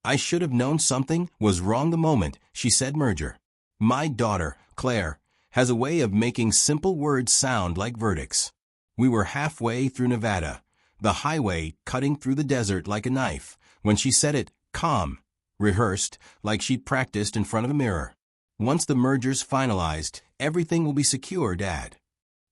I should have known something was wrong the moment she said merger. My daughter, Claire, has a way of making simple words sound like verdicts. We were halfway through Nevada, the highway cutting through the desert like a knife, when she said it, calm, rehearsed, like she'd practiced in front of a mirror. Once the merger's finalized, everything will be secure, Dad.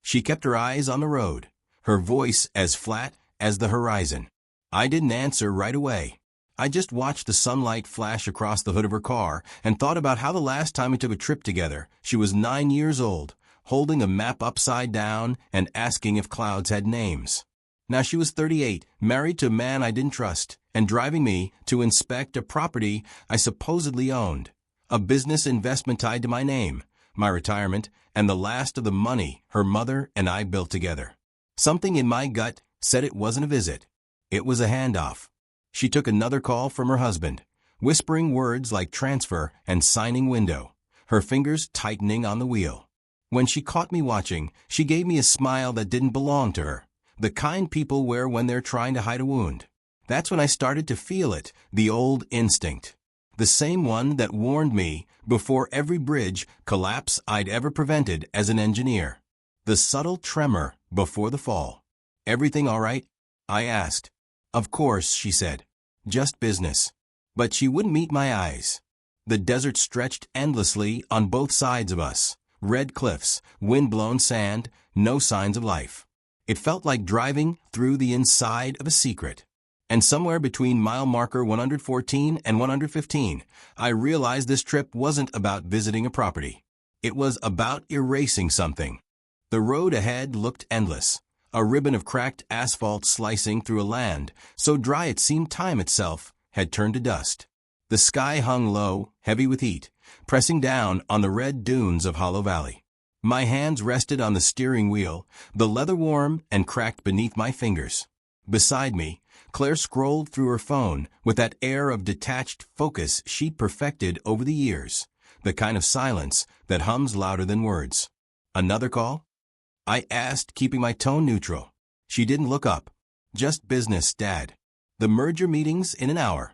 She kept her eyes on the road, her voice as flat as the horizon. I didn't answer right away. I just watched the sunlight flash across the hood of her car and thought about how the last time we took a trip together, she was 9 years old, holding a map upside down and asking if clouds had names. Now she was 38, married to a man I didn't trust, and driving me to inspect a property I supposedly owned. A business investment tied to my name, my retirement, and the last of the money her mother and I built together. Something in my gut said it wasn't a visit. It was a handoff. She took another call from her husband, whispering words like transfer and signing window, her fingers tightening on the wheel. When she caught me watching, she gave me a smile that didn't belong to her, the kind people wear when they're trying to hide a wound. That's when I started to feel it, the old instinct. The same one that warned me before every bridge collapse I'd ever prevented as an engineer. The subtle tremor before the fall. Everything all right? I asked. Of course, she said. Just business. But she wouldn't meet my eyes. The desert stretched endlessly on both sides of us. Red cliffs, wind-blown sand, no signs of life. It felt like driving through the inside of a secret. And somewhere between mile marker 114 and 115, I realized this trip wasn't about visiting a property. It was about erasing something. The road ahead looked endless, a ribbon of cracked asphalt slicing through a land so dry it seemed time itself had turned to dust. The sky hung low, heavy with heat, pressing down on the red dunes of Hollow Valley. My hands rested on the steering wheel, the leather warm and cracked beneath my fingers. Beside me, Claire scrolled through her phone with that air of detached focus she'd perfected over the years, the kind of silence that hums louder than words. Another call? I asked, keeping my tone neutral. She didn't look up. Just business, Dad. The merger meeting's in an hour.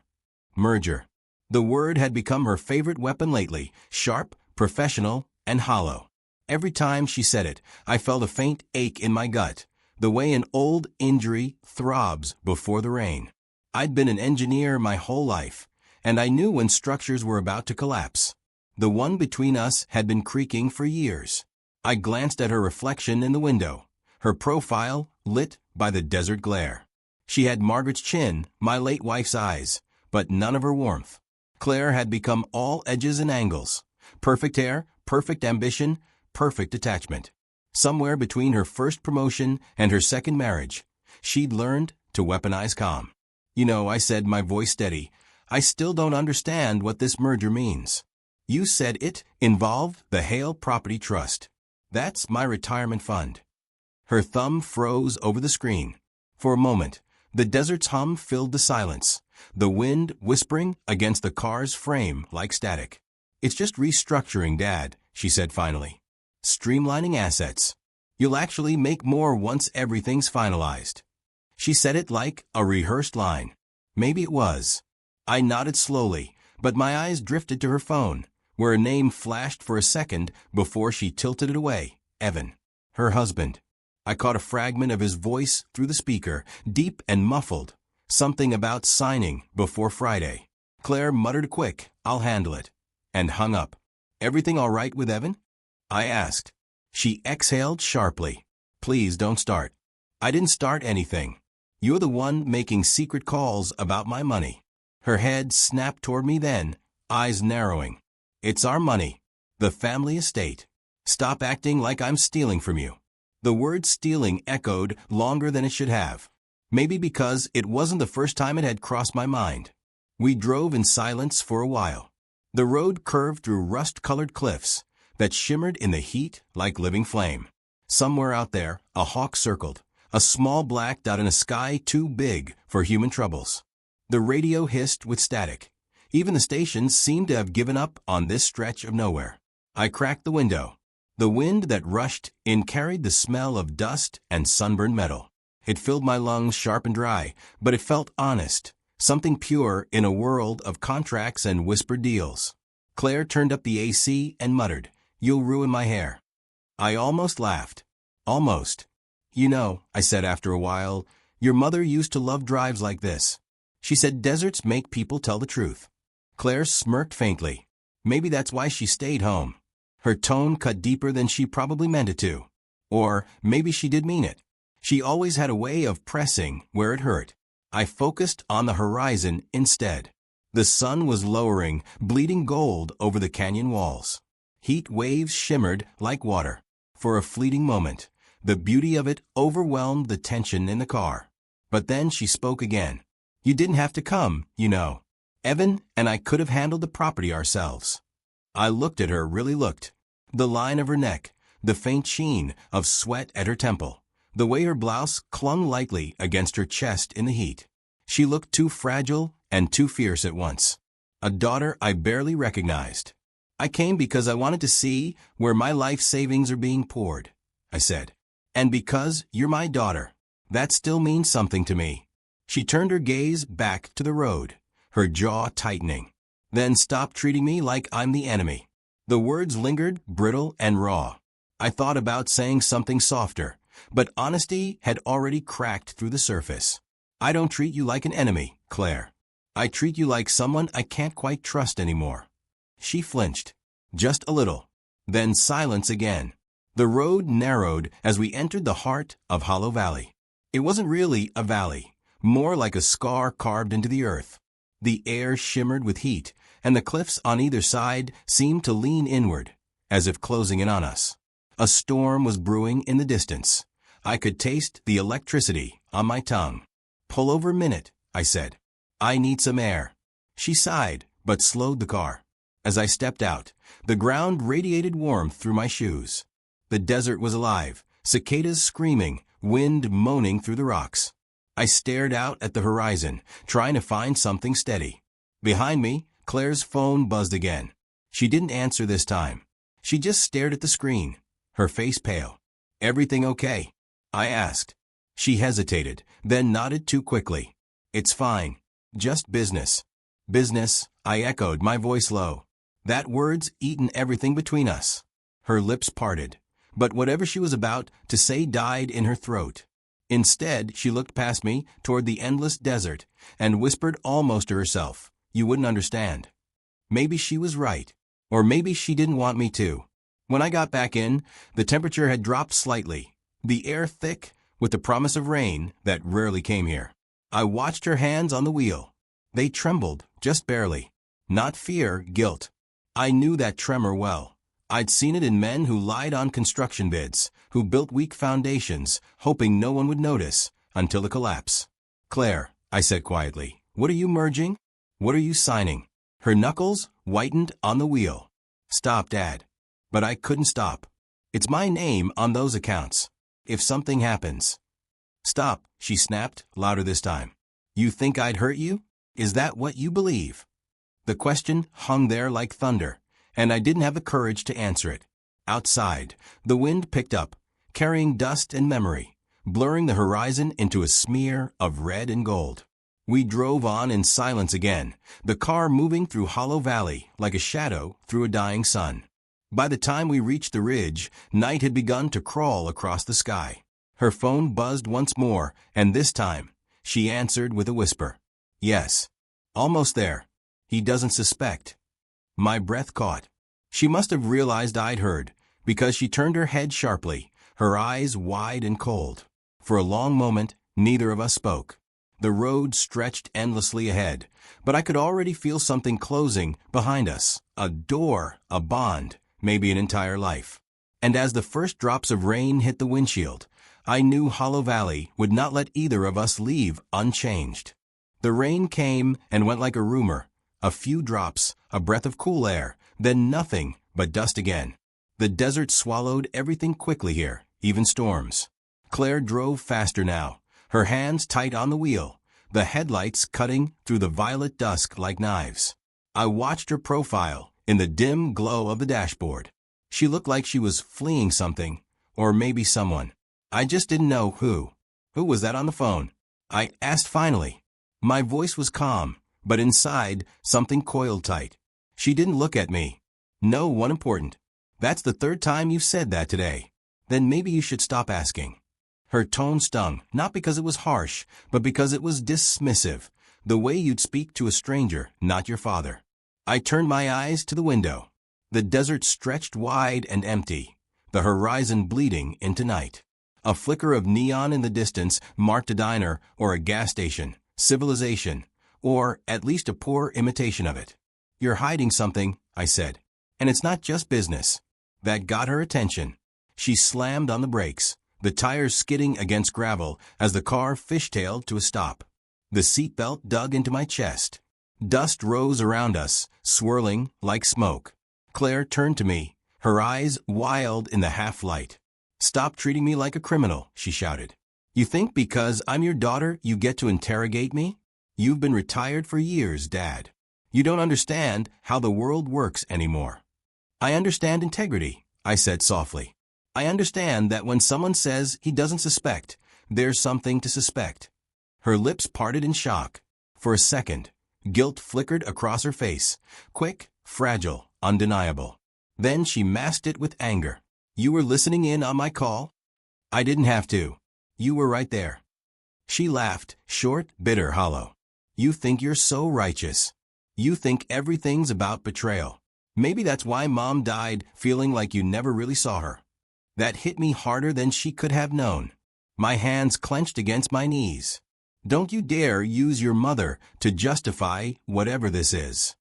Merger. The word had become her favorite weapon lately, sharp, professional, and hollow. Every time she said it, I felt a faint ache in my gut, the way an old injury throbs before the rain. I'd been an engineer my whole life, and I knew when structures were about to collapse. The one between us had been creaking for years. I glanced at her reflection in the window, her profile lit by the desert glare. She had Margaret's chin, my late wife's eyes, but none of her warmth. Claire had become all edges and angles. Perfect hair, perfect ambition, perfect attachment. Somewhere between her first promotion and her second marriage, she'd learned to weaponize calm. You know, I said, my voice steady, I still don't understand what this merger means. You said it involved the Hale Property Trust. That's my retirement fund. Her thumb froze over the screen. For a moment, the desert's hum filled the silence, the wind whispering against the car's frame like static. It's just restructuring, Dad, she said finally. Streamlining assets. You'll actually make more once everything's finalized. She said it like a rehearsed line. Maybe it was. I nodded slowly, but my eyes drifted to her phone, where a name flashed for a second before she tilted it away. Evan. Her husband. I caught a fragment of his voice through the speaker, deep and muffled. Something about signing before Friday. Claire muttered a quick, I'll handle it, and hung up. Everything all right with Evan? I asked. She exhaled sharply. Please don't start. I didn't start anything. You're the one making secret calls about my money. Her head snapped toward me then, eyes narrowing. It's our money. The family estate. Stop acting like I'm stealing from you. The word stealing echoed longer than it should have. Maybe because it wasn't the first time it had crossed my mind. We drove in silence for a while. The road curved through rust-colored cliffs that shimmered in the heat like living flame. Somewhere out there, a hawk circled, a small black dot in a sky too big for human troubles. The radio hissed with static. Even the stations seemed to have given up on this stretch of nowhere. I cracked the window. The wind that rushed in carried the smell of dust and sunburned metal. It filled my lungs sharp and dry, but it felt honest, Something pure in a world of contracts and whispered deals. Claire turned up the AC and muttered, "You'll ruin my hair." I almost laughed. Almost. "You know," I said after a while, "your mother used to love drives like this. She said deserts make people tell the truth." Claire smirked faintly. Maybe that's why she stayed home. Her tone cut deeper than she probably meant it to. Or maybe she did mean it. She always had a way of pressing where it hurt. I focused on the horizon instead. The sun was lowering, bleeding gold over the canyon walls. Heat waves shimmered like water. For a fleeting moment, the beauty of it overwhelmed the tension in the car. But then she spoke again. "You didn't have to come, you know. Evan and I could have handled the property ourselves." I looked at her, really looked. The line of her neck, the faint sheen of sweat at her temple, the way her blouse clung lightly against her chest in the heat. She looked too fragile and too fierce at once. A daughter I barely recognized. "I came because I wanted to see where my life savings are being poured," I said. "And because you're my daughter. That still means something to me." She turned her gaze back to the road, her jaw tightening. "Then stop treating me like I'm the enemy." The words lingered, brittle and raw. I thought about saying something softer, but honesty had already cracked through the surface. "I don't treat you like an enemy, Claire. I treat you like someone I can't quite trust anymore." She flinched. Just a little. Then silence again. The road narrowed as we entered the heart of Hollow Valley. It wasn't really a valley, more like a scar carved into the earth. The air shimmered with heat, and the cliffs on either side seemed to lean inward, as if closing in on us. A storm was brewing in the distance. I could taste the electricity on my tongue. "Pull over a minute," I said. "I need some air." She sighed, but slowed the car. As I stepped out, the ground radiated warmth through my shoes. The desert was alive, cicadas screaming, wind moaning through the rocks. I stared out at the horizon, trying to find something steady. Behind me, Claire's phone buzzed again. She didn't answer this time. She just stared at the screen, her face pale. "Everything okay?" I asked. She hesitated, then nodded too quickly. "It's fine. Just business." "Business," I echoed, my voice low. That word's eaten everything between us. Her lips parted, but whatever she was about to say died in her throat. Instead, she looked past me toward the endless desert and whispered almost to herself, "You wouldn't understand." Maybe she was right, or maybe she didn't want me to. When I got back in, the temperature had dropped slightly, the air thick with the promise of rain that rarely came here. I watched her hands on the wheel. They trembled, just barely. Not fear, guilt. I knew that tremor well. I'd seen it in men who lied on construction bids, who built weak foundations, hoping no one would notice, until the collapse. "Claire," I said quietly, "what are you merging? What are you signing?" Her knuckles whitened on the wheel. "Stop, Dad." But I couldn't stop. "It's my name on those accounts. If something happens." "Stop," she snapped, louder this time. "You think I'd hurt you? Is that what you believe?" The question hung there like thunder, and I didn't have the courage to answer it. Outside, the wind picked up, carrying dust and memory, blurring the horizon into a smear of red and gold. We drove on in silence again, the car moving through Hollow Valley like a shadow through a dying sun. By the time we reached the ridge, night had begun to crawl across the sky. Her phone buzzed once more, and this time, she answered with a whisper. "Yes. Almost there. He doesn't suspect." My breath caught. She must have realized I'd heard, because she turned her head sharply, her eyes wide and cold. For a long moment, neither of us spoke. The road stretched endlessly ahead, but I could already feel something closing behind us. A door, a bond, maybe an entire life. And as the first drops of rain hit the windshield, I knew Hollow Valley would not let either of us leave unchanged. The rain came and went like a rumor. A few drops, a breath of cool air, then nothing but dust again. The desert swallowed everything quickly here, even storms. Claire drove faster now, her hands tight on the wheel, the headlights cutting through the violet dusk like knives. I watched her profile in the dim glow of the dashboard. She looked like she was fleeing something, or maybe someone. I just didn't know who. "Who was that on the phone?" I asked finally. My voice was calm, but inside, something coiled tight. She didn't look at me. No, one important. That's the third time you've said that today. Then maybe you should stop asking. Her tone stung, not because it was harsh, but because it was dismissive, the way you'd speak to a stranger, not your father. I turned my eyes to the window. The desert stretched wide and empty, the horizon bleeding into night. A flicker of neon in the distance marked a diner or a gas station, civilization, or at least a poor imitation of it. You're hiding something, I said. And it's not just business. That got her attention. She slammed on the brakes, the tires skidding against gravel as the car fishtailed to a stop. The seatbelt dug into my chest. Dust rose around us, swirling like smoke. Claire turned to me, her eyes wild in the half-light. "Stop treating me like a criminal," she shouted. "You think because I'm your daughter you get to interrogate me? You've been retired for years, Dad. You don't understand how the world works anymore." "I understand integrity," I said softly. "I understand that when someone says he doesn't suspect, there's something to suspect." Her lips parted in shock. For a second, guilt flickered across her face, quick, fragile, undeniable. Then she masked it with anger. "You were listening in on my call?" "I didn't have to. You were right there." She laughed, short, bitter, hollow. "You think you're so righteous. You think everything's about betrayal. Maybe that's why Mom died feeling like you never really saw her." That hit me harder than she could have known. My hands clenched against my knees. "Don't you dare use your mother to justify whatever this is."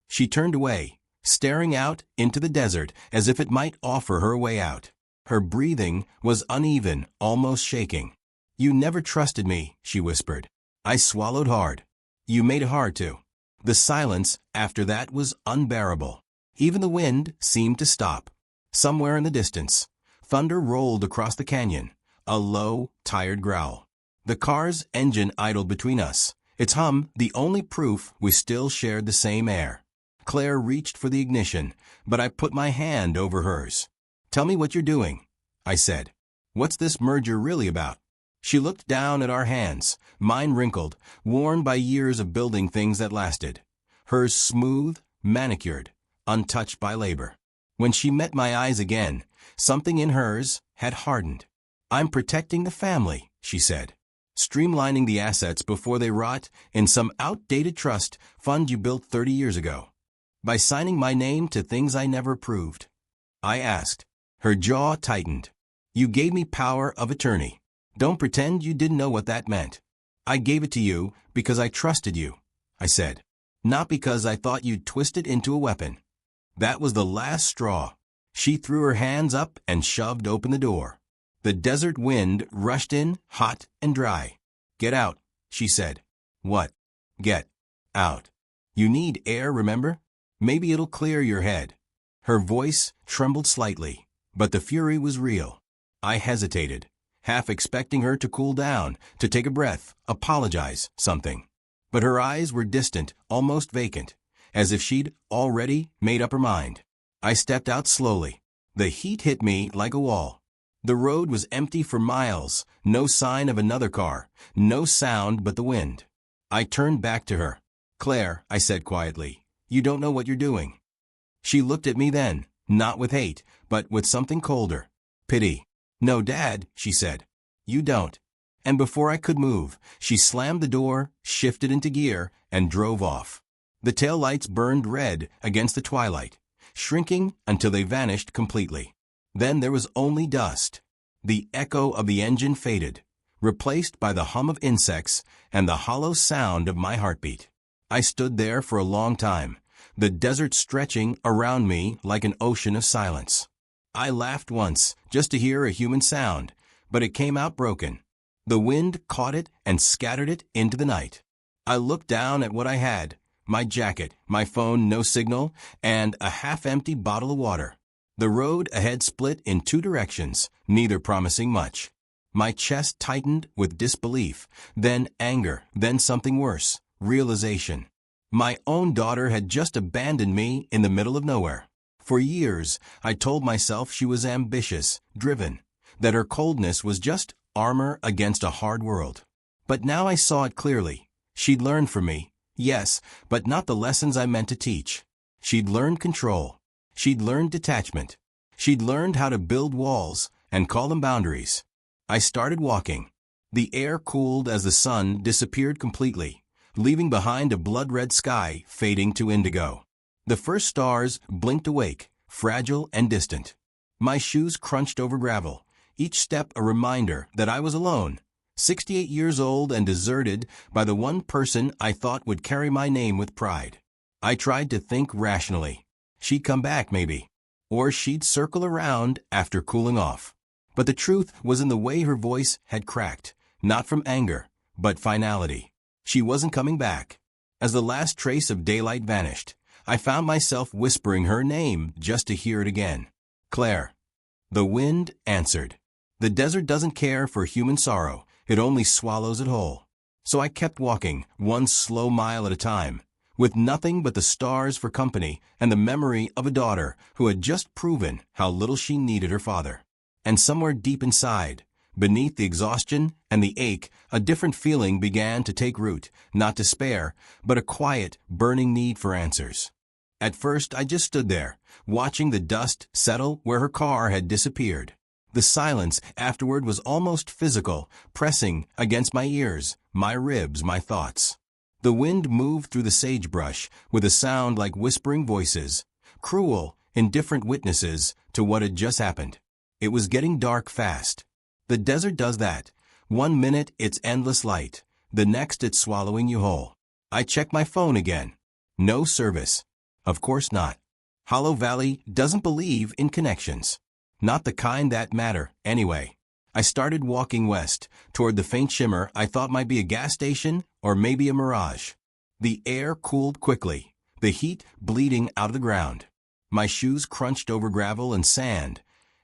She turned away, staring out into the desert as if it might offer her a way out. Her breathing was uneven, almost shaking. "You never trusted me," she whispered. I swallowed hard. "You made it hard to." The silence after that was unbearable. Even the wind seemed to stop. Somewhere in the distance, thunder rolled across the canyon, a low, tired growl. The car's engine idled between us, its hum the only proof we still shared the same air. Claire reached for the ignition, but I put my hand over hers. "Tell me what you're doing," I said. "What's this merger really about?" She looked down at our hands, mine wrinkled, worn by years of building things that lasted. Hers smooth, manicured, untouched by labor. When she met my eyes again, something in hers had hardened. "I'm protecting the family," she said. "Streamlining the assets before they rot in some outdated trust fund you built 30 years ago. By signing my name to things I never proved." I asked. Her jaw tightened. "You gave me power of attorney. Don't pretend you didn't know what that meant." "I gave it to you because I trusted you," I said. "Not because I thought you'd twist it into a weapon." That was the last straw. She threw her hands up and shoved open the door. The desert wind rushed in, hot and dry. "Get out," she said. "What?" "Get out. You need air, remember? Maybe it'll clear your head." Her voice trembled slightly, but the fury was real. I hesitated, half expecting her to cool down, to take a breath, apologize, something. But her eyes were distant, almost vacant, as if she'd already made up her mind. I stepped out slowly. The heat hit me like a wall. The road was empty for miles, no sign of another car, no sound but the wind. I turned back to her. "Claire," I said quietly, "you don't know what you're doing." She looked at me then, not with hate, but with something colder. Pity. "No, Dad," she said. "You don't." And before I could move, she slammed the door, shifted into gear, and drove off. The taillights burned red against the twilight, shrinking until they vanished completely. Then there was only dust. The echo of the engine faded, replaced by the hum of insects and the hollow sound of my heartbeat. I stood there for a long time, the desert stretching around me like an ocean of silence. I laughed once, just to hear a human sound, but it came out broken. The wind caught it and scattered it into the night. I looked down at what I had, my jacket, my phone, no signal, and a half-empty bottle of water. The road ahead split in two directions, neither promising much. My chest tightened with disbelief, then anger, then something worse, realization. My own daughter had just abandoned me in the middle of nowhere. For years, I told myself she was ambitious, driven, that her coldness was just armor against a hard world. But now I saw it clearly. She'd learned from me, yes, but not the lessons I meant to teach. She'd learned control. She'd learned detachment. She'd learned how to build walls and call them boundaries. I started walking. The air cooled as the sun disappeared completely, leaving behind a blood-red sky fading to indigo. The first stars blinked awake, fragile and distant. My shoes crunched over gravel, each step a reminder that I was alone, 68 years old and deserted by the one person I thought would carry my name with pride. I tried to think rationally. She'd come back, maybe. Or she'd circle around after cooling off. But the truth was in the way her voice had cracked, not from anger, but finality. She wasn't coming back. As the last trace of daylight vanished, I found myself whispering her name just to hear it again. Claire. The wind answered. The desert doesn't care for human sorrow, it only swallows it whole. So I kept walking, one slow mile at a time, with nothing but the stars for company and the memory of a daughter who had just proven how little she needed her father. And somewhere deep inside, beneath the exhaustion and the ache, a different feeling began to take root, not despair, but a quiet, burning need for answers. At first, I just stood there, watching the dust settle where her car had disappeared. The silence afterward was almost physical, pressing against my ears, my ribs, my thoughts. The wind moved through the sagebrush with a sound like whispering voices, cruel, indifferent witnesses to what had just happened. It was getting dark fast. The desert does that. 1 minute it's endless light, the next it's swallowing you whole. I checked my phone again. No service. Of course not. Hollow Valley doesn't believe in connections. Not the kind that matter, anyway. I started walking west, toward the faint shimmer I thought might be a gas station or maybe a mirage. The air cooled quickly, the heat bleeding out of the ground. My shoes crunched over gravel and sand,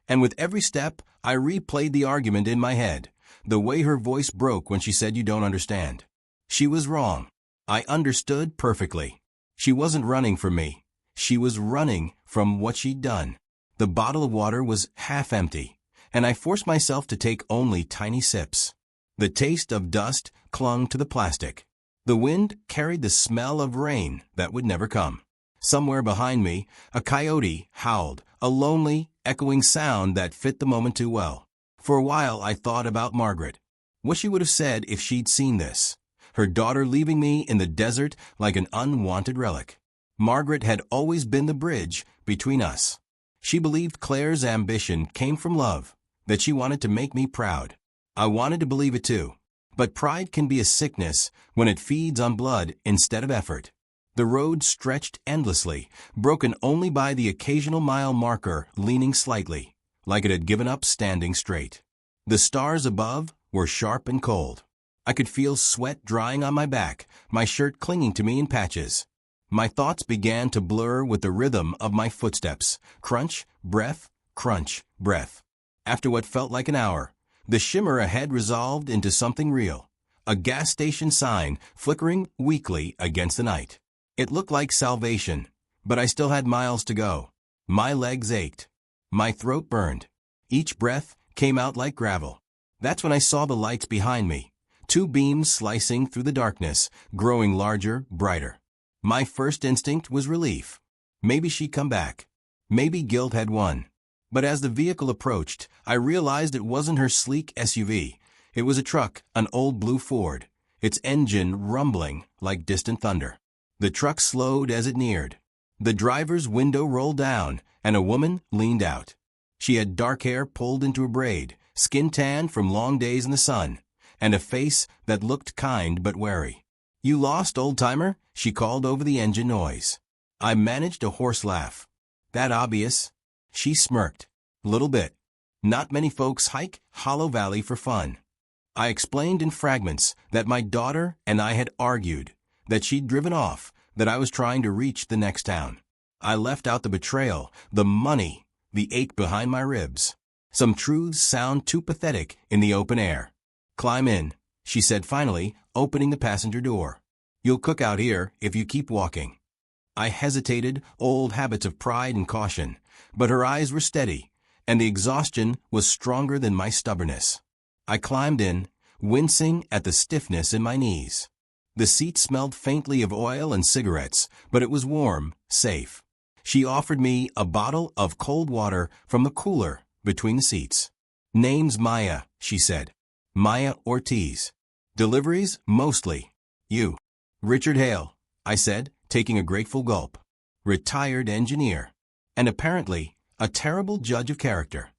and with every step I replayed the argument in my head, the way her voice broke when she said you don't understand. She was wrong. I understood perfectly. She wasn't running from me. She was running from what she'd done. The bottle of water was half empty, and I forced myself to take only tiny sips. The taste of dust clung to the plastic. The wind carried the smell of rain that would never come. Somewhere behind me, a coyote howled, a lonely, echoing sound that fit the moment too well. For a while I thought about Margaret. What she would have said if she'd seen this. Her daughter leaving me in the desert like an unwanted relic. Margaret had always been the bridge between us. She believed Claire's ambition came from love, that she wanted to make me proud. I wanted to believe it too. But pride can be a sickness when it feeds on blood instead of effort. The road stretched endlessly, broken only by the occasional mile marker leaning slightly, like it had given up standing straight. The stars above were sharp and cold. I could feel sweat drying on my back, my shirt clinging to me in patches. My thoughts began to blur with the rhythm of my footsteps. Crunch, breath, crunch, breath. After what felt like an hour, the shimmer ahead resolved into something real. A gas station sign flickering weakly against the night. It looked like salvation, but I still had miles to go. My legs ached. My throat burned. Each breath came out like gravel. That's when I saw the lights behind me. 2 beams slicing through the darkness, growing larger, brighter. My first instinct was relief. Maybe she'd come back. Maybe guilt had won. But as the vehicle approached, I realized it wasn't her sleek SUV. It was a truck, an old blue Ford, its engine rumbling like distant thunder. The truck slowed as it neared. The driver's window rolled down, and a woman leaned out. She had dark hair pulled into a braid, skin tan from long days in the sun, and a face that looked kind but wary. "You lost, old-timer?" she called over the engine noise. I managed a hoarse laugh. "That obvious?" She smirked. "Little bit. Not many folks hike Hollow Valley for fun." I explained in fragments that my daughter and I had argued, that she'd driven off, that I was trying to reach the next town. I left out the betrayal, the money, the ache behind my ribs. Some truths sound too pathetic in the open air. "Climb in," she said finally, opening the passenger door. "You'll cook out here if you keep walking." I hesitated, old habits of pride and caution, but her eyes were steady, and the exhaustion was stronger than my stubbornness. I climbed in, wincing at the stiffness in my knees. The seat smelled faintly of oil and cigarettes, but it was warm, safe. She offered me a bottle of cold water from the cooler between the seats. "Name's Maya," she said. "Maya Ortiz. Deliveries, mostly. You?" "Richard Hale," I said, taking a grateful gulp. "Retired engineer. And apparently, a terrible judge of character."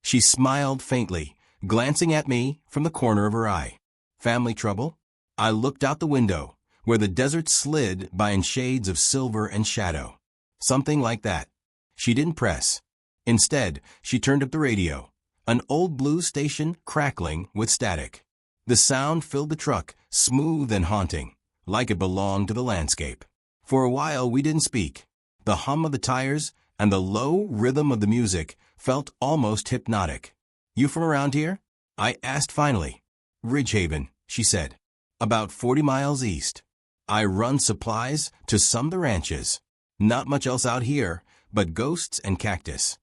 She smiled faintly, glancing at me from the corner of her eye. "Family trouble?" I looked out the window, where the desert slid by in shades of silver and shadow. "Something like that." She didn't press. Instead, she turned up the radio, an old blues station crackling with static. The sound filled the truck, smooth and haunting, like it belonged to the landscape. For a while we didn't speak. The hum of the tires and the low rhythm of the music felt almost hypnotic. "You from around here?" I asked finally. "Ridgehaven," she said. "About 40 miles east. I run supplies to some of the ranches. Not much else out here, but ghosts and cactus."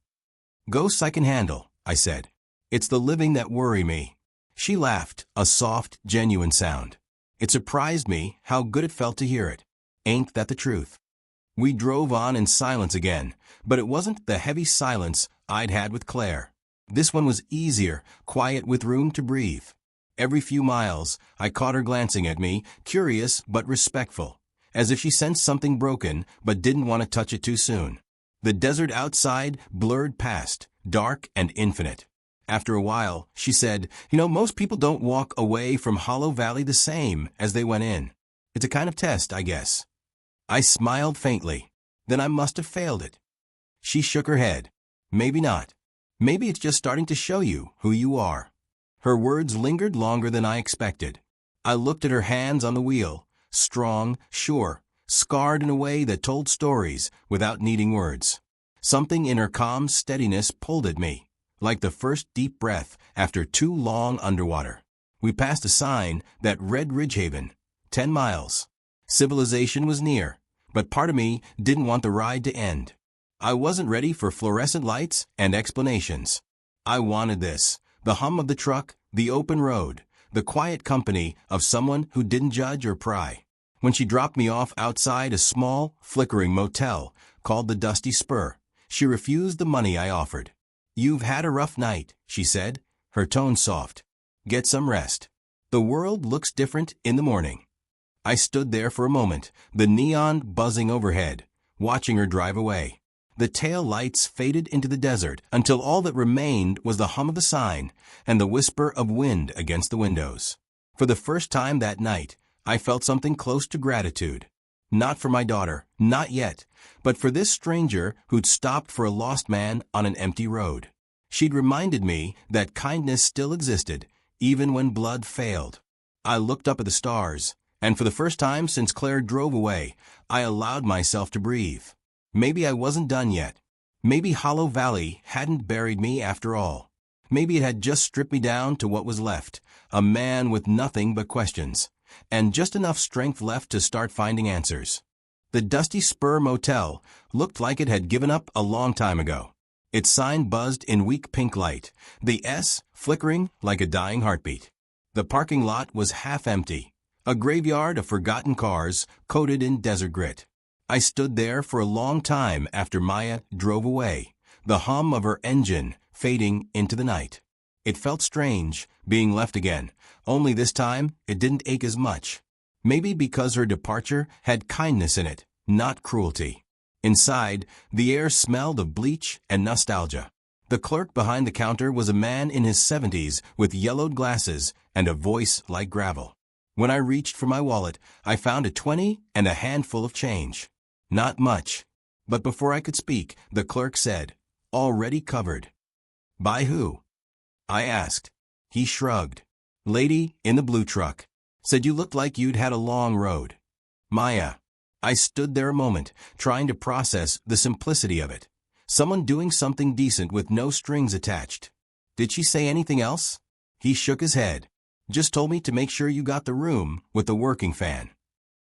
"Ghosts I can handle," I said. "It's the living that worry me." She laughed, a soft, genuine sound. It surprised me how good it felt to hear it. Ain't that the truth? We drove on in silence again, but it wasn't the heavy silence I'd had with Claire. This one was easier, quiet with room to breathe. Every few miles, I caught her glancing at me, curious but respectful, as if she sensed something broken but didn't want to touch it too soon. The desert outside blurred past, dark and infinite. After a while, she said, "Most people don't walk away from Hollow Valley the same as they went in. It's a kind of test, I guess." I smiled faintly. Then I must have failed it. She shook her head. "Maybe not. Maybe it's just starting to show you who you are." Her words lingered longer than I expected. I looked at her hands on the wheel, strong, sure, scarred in a way that told stories without needing words. Something in her calm steadiness pulled at me, like the first deep breath after too long underwater. We passed a sign that read Ridgehaven, 10 miles. Civilization was near, but part of me didn't want the ride to end. I wasn't ready for fluorescent lights and explanations. I wanted this. The hum of the truck, the open road, the quiet company of someone who didn't judge or pry. When she dropped me off outside a small, flickering motel called the Dusty Spur, she refused the money I offered. "You've had a rough night," she said, her tone soft. "Get some rest. The world looks different in the morning." I stood there for a moment, the neon buzzing overhead, watching her drive away. The tail lights faded into the desert until all that remained was the hum of the sign and the whisper of wind against the windows. For the first time that night, I felt something close to gratitude. Not for my daughter, not yet, but for this stranger who'd stopped for a lost man on an empty road. She'd reminded me that kindness still existed, even when blood failed. I looked up at the stars, and for the first time since Claire drove away, I allowed myself to breathe. Maybe I wasn't done yet. Maybe Hollow Valley hadn't buried me after all. Maybe it had just stripped me down to what was left, a man with nothing but questions, and just enough strength left to start finding answers. The Dusty Spur Motel looked like it had given up a long time ago. Its sign buzzed in weak pink light, the S flickering like a dying heartbeat. The parking lot was half empty, a graveyard of forgotten cars coated in desert grit. I stood there for a long time after Maya drove away, the hum of her engine fading into the night. It felt strange, being left again, only this time it didn't ache as much. Maybe because her departure had kindness in it, not cruelty. Inside, the air smelled of bleach and nostalgia. The clerk behind the counter was a man in his 70s with yellowed glasses and a voice like gravel. When I reached for my wallet, I found a 20 and a handful of change. Not much. But before I could speak, the clerk said, "Already covered." "By who?" I asked. He shrugged. "Lady in the blue truck. Said you looked like you'd had a long road." "Maya." I stood there a moment, trying to process the simplicity of it. Someone doing something decent with no strings attached. "Did she say anything else?" He shook his head. "Just told me to make sure you got the room with the working fan."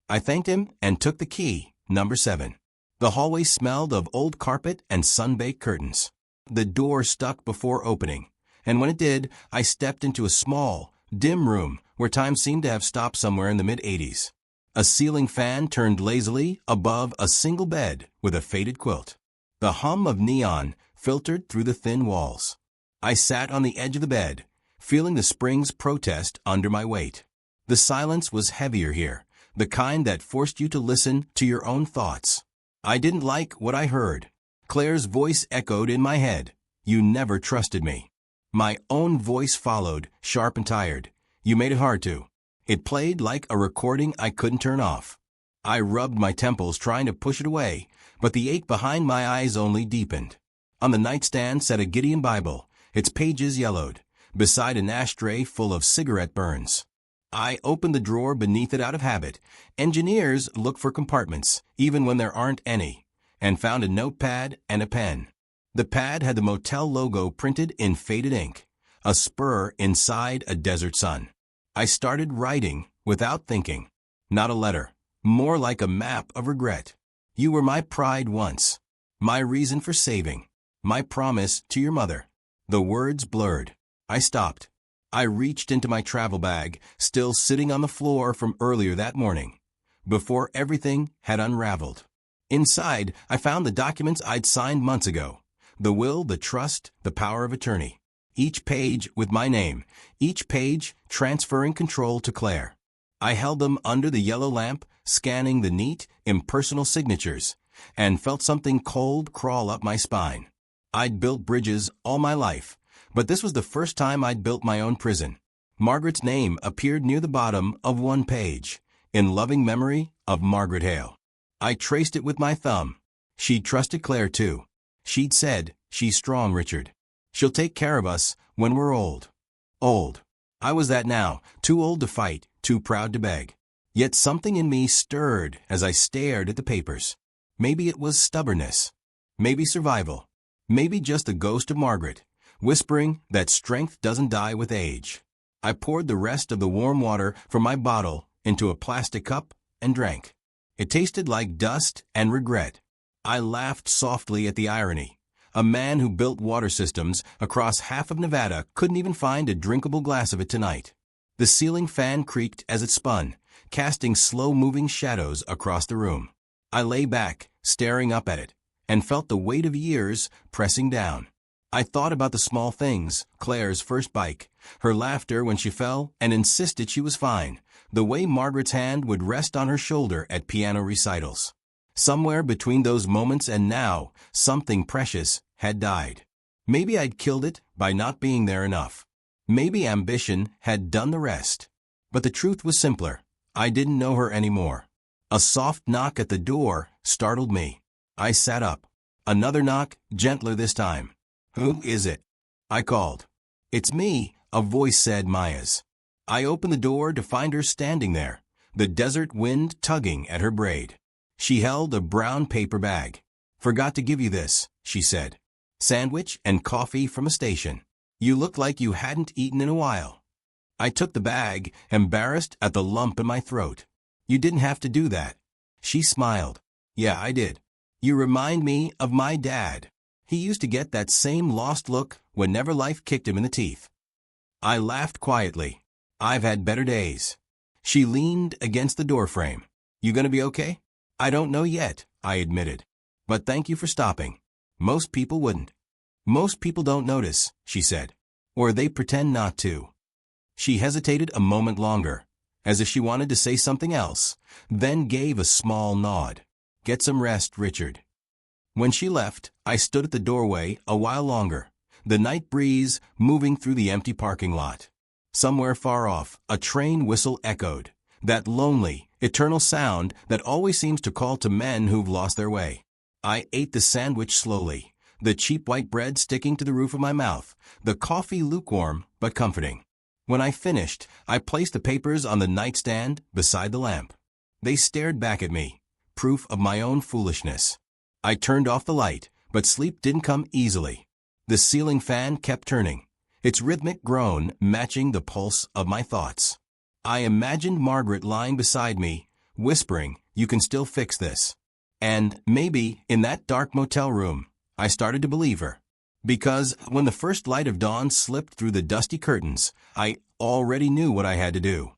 I thanked him and took the key. Number 7. The hallway smelled of old carpet and sun-baked curtains. The door stuck before opening, and when it did, I stepped into a small, dim room where time seemed to have stopped somewhere in the mid-'80s. A ceiling fan turned lazily above a single bed with a faded quilt. The hum of neon filtered through the thin walls. I sat on the edge of the bed, feeling the spring's protest under my weight. The silence was heavier here, the kind that forced you to listen to your own thoughts. I didn't like what I heard. Claire's voice echoed in my head. You never trusted me. My own voice followed, sharp and tired. You made it hard to. It played like a recording I couldn't turn off. I rubbed my temples trying to push it away, but the ache behind my eyes only deepened. On the nightstand sat a Gideon Bible, its pages yellowed, beside an ashtray full of cigarette burns. I opened the drawer beneath it out of habit. Engineers look for compartments, even when there aren't any, and found a notepad and a pen. The pad had the motel logo printed in faded ink, a spur inside a desert sun. I started writing without thinking. Not a letter, more like a map of regret. You were my pride once, my reason for saving, my promise to your mother. The words blurred. I stopped. I reached into my travel bag, still sitting on the floor from earlier that morning, before everything had unraveled. Inside, I found the documents I'd signed months ago. The will, the trust, the power of attorney. Each page with my name, each page transferring control to Claire. I held them under the yellow lamp, scanning the neat, impersonal signatures, and felt something cold crawl up my spine. I'd built bridges all my life, but this was the first time I'd built my own prison. Margaret's name appeared near the bottom of one page, in loving memory of Margaret Hale. I traced it with my thumb. She'd trusted Claire too. She'd said, "She's strong, Richard. She'll take care of us when we're old." Old. I was that now, too old to fight, too proud to beg. Yet something in me stirred as I stared at the papers. Maybe it was stubbornness. Maybe survival. Maybe just the ghost of Margaret, whispering that strength doesn't die with age. I poured the rest of the warm water from my bottle into a plastic cup and drank. It tasted like dust and regret. I laughed softly at the irony. A man who built water systems across half of Nevada couldn't even find a drinkable glass of it tonight. The ceiling fan creaked as it spun, casting slow-moving shadows across the room. I lay back, staring up at it, and felt the weight of years pressing down. I thought about the small things, Claire's first bike, her laughter when she fell and insisted she was fine, the way Margaret's hand would rest on her shoulder at piano recitals. Somewhere between those moments and now, something precious had died. Maybe I'd killed it by not being there enough. Maybe ambition had done the rest. But the truth was simpler. I didn't know her anymore. A soft knock at the door startled me. I sat up. Another knock, gentler this time. "Who is it?" I called. "It's me," a voice said, Maya's. I opened the door to find her standing there, the desert wind tugging at her braid. She held a brown paper bag. "Forgot to give you this," she said. "Sandwich and coffee from a station. You look like you hadn't eaten in a while." I took the bag, embarrassed at the lump in my throat. "You didn't have to do that." She smiled. "Yeah, I did. You remind me of my dad. He used to get that same lost look whenever life kicked him in the teeth." I laughed quietly. "I've had better days." She leaned against the doorframe. "You gonna be okay?" "I don't know yet," I admitted. "But thank you for stopping. Most people wouldn't." "Most people don't notice," she said. "Or they pretend not to." She hesitated a moment longer, as if she wanted to say something else, then gave a small nod. "Get some rest, Richard." When she left, I stood at the doorway a while longer, the night breeze moving through the empty parking lot. Somewhere far off, a train whistle echoed, that lonely, eternal sound that always seems to call to men who've lost their way. I ate the sandwich slowly, the cheap white bread sticking to the roof of my mouth, the coffee lukewarm but comforting. When I finished, I placed the papers on the nightstand beside the lamp. They stared back at me, proof of my own foolishness. I turned off the light, but sleep didn't come easily. The ceiling fan kept turning, its rhythmic groan matching the pulse of my thoughts. I imagined Margaret lying beside me, whispering, "You can still fix this." And maybe, in that dark motel room, I started to believe her. Because when the first light of dawn slipped through the dusty curtains, I already knew what I had to do.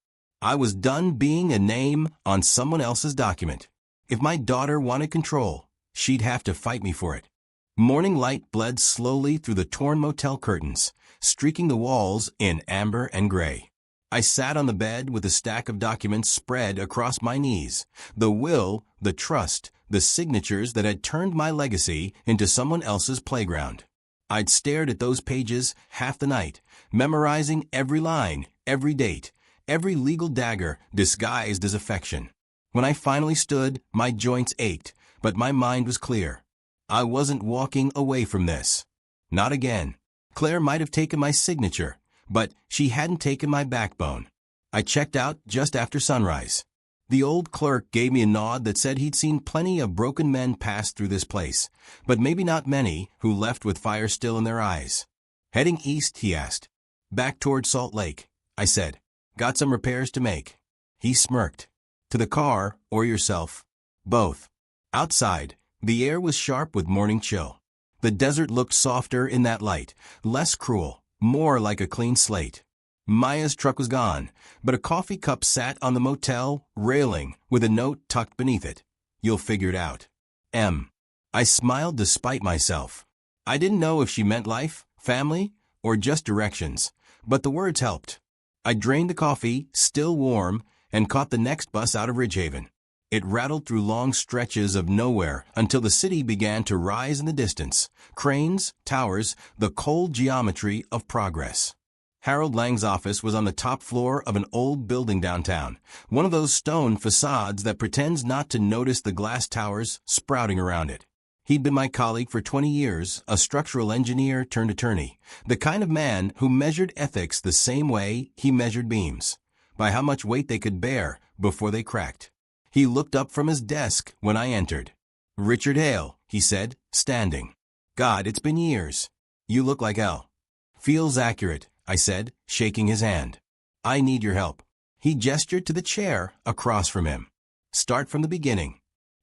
I was done being a name on someone else's document. If my daughter wanted control, she'd have to fight me for it. Morning light bled slowly through the torn motel curtains, streaking the walls in amber and gray. I sat on the bed with a stack of documents spread across my knees. The will, the trust, the signatures that had turned my legacy into someone else's playground. I'd stared at those pages half the night, memorizing every line, every date, every legal dagger disguised as affection. When I finally stood, my joints ached, but my mind was clear. I wasn't walking away from this. Not again. Claire might have taken my signature, but she hadn't taken my backbone. I checked out just after sunrise. The old clerk gave me a nod that said he'd seen plenty of broken men pass through this place, but maybe not many who left with fire still in their eyes. Heading east, he asked. Back toward Salt Lake, I said. Got some repairs to make. He smirked. To the car or yourself? Both. Outside, the air was sharp with morning chill. The desert looked softer in that light, less cruel, more like a clean slate. Maya's truck was gone, but a coffee cup sat on the motel railing with a note tucked beneath it. You'll figure it out. M. I smiled despite myself. I didn't know if she meant life, family, or just directions, but the words helped. I drained the coffee, still warm, and caught the next bus out of Ridgehaven. It rattled through long stretches of nowhere until the city began to rise in the distance. Cranes, towers, the cold geometry of progress. Harold Lang's office was on the top floor of an old building downtown, one of those stone facades that pretends not to notice the glass towers sprouting around it. He'd been my colleague for 20 years, a structural engineer turned attorney, the kind of man who measured ethics the same way he measured beams, by how much weight they could bear before they cracked. He looked up from his desk when I entered. Richard Hale, he said, standing. God, it's been years. You look like hell. Feels accurate, I said, shaking his hand. I need your help. He gestured to the chair across from him. Start from the beginning.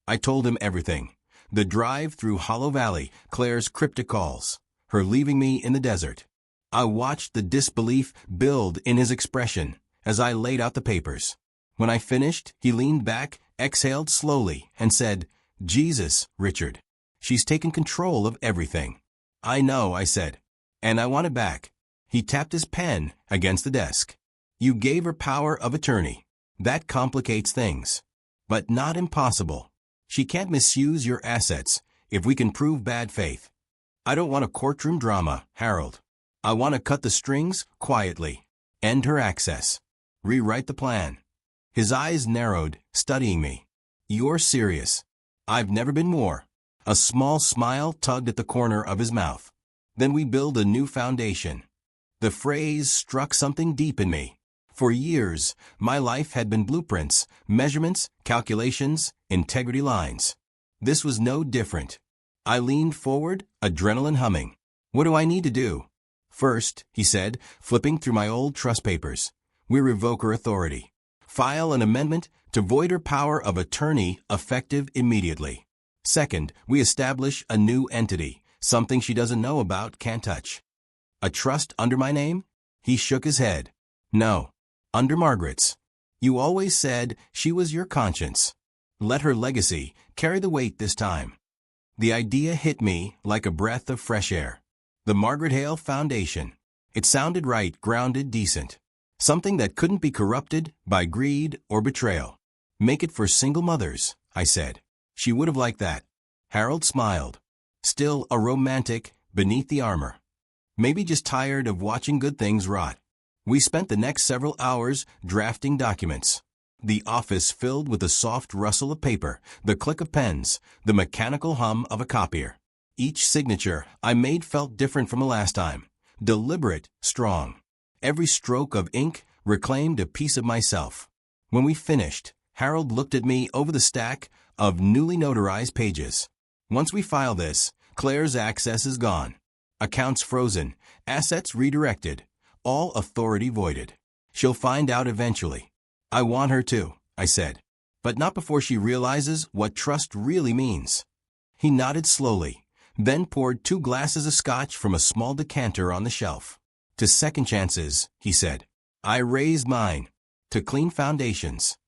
I told him everything. The drive through Hollow Valley, Claire's cryptic calls, her leaving me in the desert. I watched the disbelief build in his expression as I laid out the papers. When I finished, he leaned back, exhaled slowly, and said, Jesus, Richard. She's taken control of everything. I know, I said. And I want it back. He tapped his pen against the desk. You gave her power of attorney. That complicates things. But not impossible. She can't misuse your assets if we can prove bad faith. I don't want a courtroom drama, Harold. I want to cut the strings quietly. End her access. Rewrite the plan. His eyes narrowed, studying me. You're serious. I've never been more. A small smile tugged at the corner of his mouth. Then we build a new foundation. The phrase struck something deep in me. For years, my life had been blueprints, measurements, calculations, integrity lines. This was no different. I leaned forward, adrenaline humming. What do I need to do? First, he said, flipping through my old trust papers. We revoke her authority. File an amendment to void her power of attorney effective immediately. Second, we establish a new entity, something she doesn't know about, can't touch. A trust under my name? He shook his head. No. Under Margaret's. You always said she was your conscience. Let her legacy carry the weight this time. The idea hit me like a breath of fresh air. The Margaret Hale Foundation. It sounded right, grounded, decent. Something that couldn't be corrupted by greed or betrayal. Make it for single mothers, I said. She would have liked that. Harold smiled. Still a romantic beneath the armor. Maybe just tired of watching good things rot. We spent the next several hours drafting documents. The office filled with the soft rustle of paper, the click of pens, the mechanical hum of a copier. Each signature I made felt different from the last time. Deliberate, strong. Every stroke of ink reclaimed a piece of myself. When we finished, Harold looked at me over the stack of newly notarized pages. Once we file this, Claire's access is gone. Accounts frozen, assets redirected, all authority voided. She'll find out eventually. I want her to, I said, but not before she realizes what trust really means. He nodded slowly, then poured 2 glasses of scotch from a small decanter on the shelf. To second chances, he said. I raised mine. to clean foundations.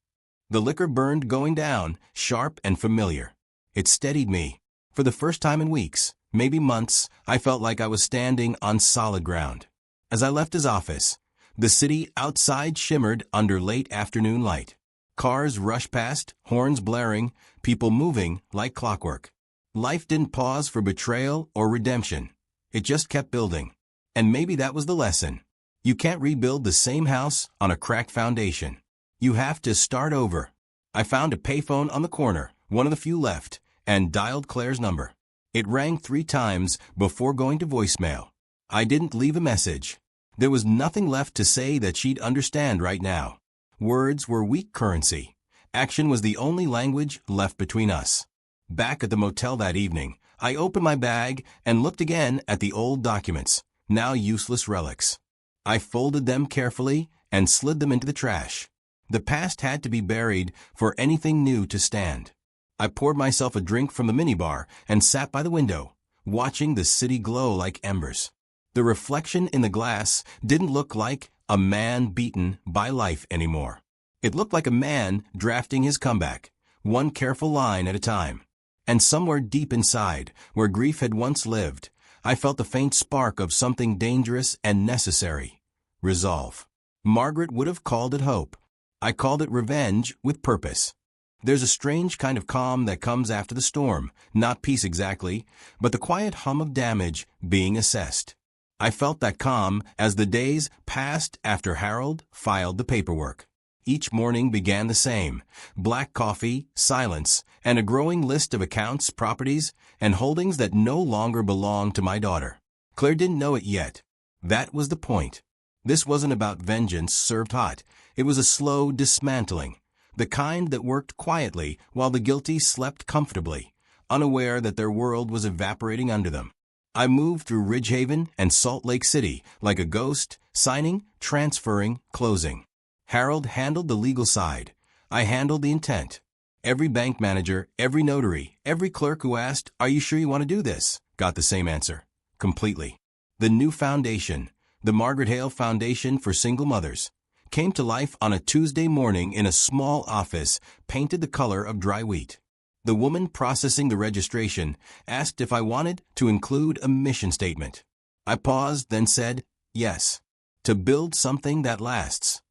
The liquor burned going down, sharp and familiar. It steadied me. For the first time in weeks, maybe months, I felt like I was standing on solid ground. As I left his office, the city outside shimmered under late afternoon light. Cars rushed past, horns blaring, people moving like clockwork. Life didn't pause for betrayal or redemption. It just kept building. And maybe that was the lesson. You can't rebuild the same house on a cracked foundation. You have to start over. I found a payphone on the corner, one of the few left, and dialed Claire's number. It rang 3 times before going to voicemail. I didn't leave a message. There was nothing left to say that she'd understand right now. Words were weak currency. Action was the only language left between us. Back at the motel that evening, I opened my bag and looked again at the old documents, now useless relics. I folded them carefully and slid them into the trash. The past had to be buried for anything new to stand. I poured myself a drink from the minibar and sat by the window, watching the city glow like embers. The reflection in the glass didn't look like a man beaten by life anymore. It looked like a man drafting his comeback, one careful line at a time. And somewhere deep inside, where grief had once lived, I felt the faint spark of something dangerous and necessary. Resolve. Margaret would have called it hope. I called it revenge with purpose. There's a strange kind of calm that comes after the storm, not peace exactly, but the quiet hum of damage being assessed. I felt that calm as the days passed after Harold filed the paperwork. Each morning began the same: black coffee, silence, and a growing list of accounts, properties, and holdings that no longer belonged to my daughter. Claire didn't know it yet. That was the point. This wasn't about vengeance served hot. It was a slow dismantling, the kind that worked quietly while the guilty slept comfortably, unaware that their world was evaporating under them. I moved through Ridgehaven and Salt Lake City like a ghost, signing, transferring, closing. Harold handled the legal side. I handled the intent. Every bank manager, every notary, every clerk who asked, "Are you sure you want to do this?" got the same answer. Completely. The new foundation, the Margaret Hale Foundation for Single Mothers, came to life on a Tuesday morning in a small office painted the color of dry wheat. The woman processing the registration asked if I wanted to include a mission statement. I paused, then said, yes. To build something that lasts.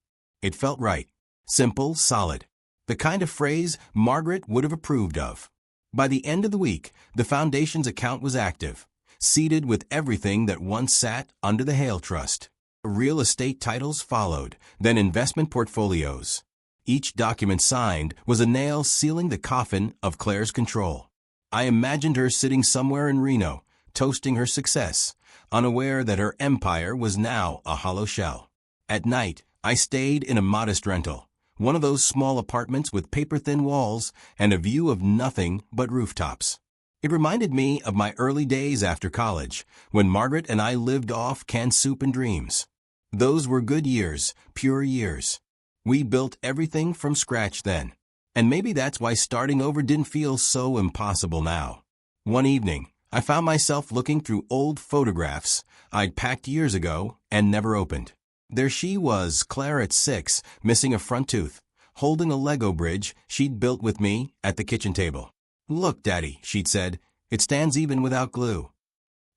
It felt right. Simple, solid. The kind of phrase Margaret would have approved of. By the end of the week, the foundation's account was active, seated with everything that once sat under the Hale Trust. Real estate titles followed, then investment portfolios. Each document signed was a nail sealing the coffin of Claire's control. I imagined her sitting somewhere in Reno, toasting her success, unaware that her empire was now a hollow shell. At night, I stayed in a modest rental, one of those small apartments with paper-thin walls and a view of nothing but rooftops. It reminded me of my early days after college, when Margaret and I lived off canned soup and dreams. Those were good years, pure years. We built everything from scratch then. And maybe that's why starting over didn't feel so impossible now. One evening, I found myself looking through old photographs I'd packed years ago and never opened. There she was, Claire at 6, missing a front tooth, holding a Lego bridge she'd built with me at the kitchen table. "Look, Daddy," she'd said, "it stands even without glue."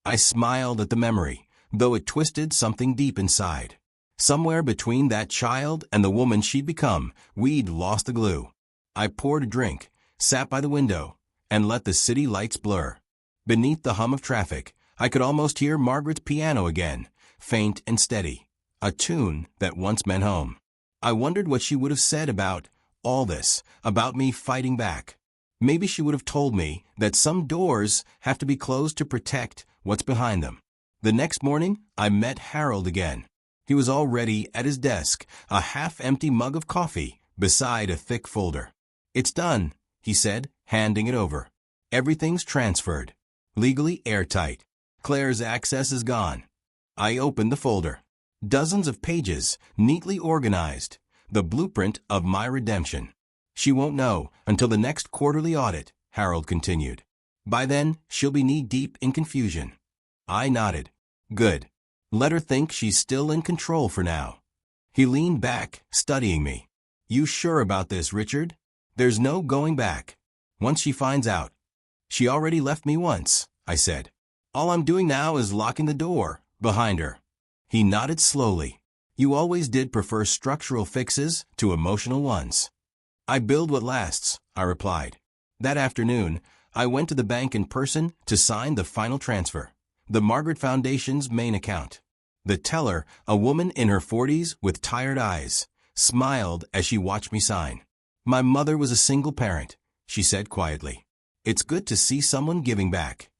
I smiled at the memory, though it twisted something deep inside. Somewhere between that child and the woman she'd become, we'd lost the glue. I poured a drink, sat by the window, and let the city lights blur. Beneath the hum of traffic, I could almost hear Margaret's piano again, faint and steady, a tune that once meant home. I wondered what she would have said about all this, about me fighting back. Maybe she would have told me that some doors have to be closed to protect what's behind them. The next morning, I met Harold again. He was already at his desk, a half-empty mug of coffee beside a thick folder. "It's done," he said, handing it over. "Everything's transferred. Legally airtight. Claire's access is gone." I opened the folder. Dozens of pages, neatly organized. The blueprint of my redemption. "She won't know until the next quarterly audit," Harold continued. "By then, she'll be knee-deep in confusion." I nodded. "Good. Let her think she's still in control for now." He leaned back, studying me. "You sure about this, Richard? There's no going back. Once she finds out." "She already left me once," I said. "All I'm doing now is locking the door behind her." He nodded slowly. "You always did prefer structural fixes to emotional ones." "I build what lasts," I replied. That afternoon, I went to the bank in person to sign the final transfer, the Margaret Foundation's main account. The teller, a woman in her 40s with tired eyes, smiled as she watched me sign. "My mother was a single parent," she said quietly. "It's good to see someone giving back."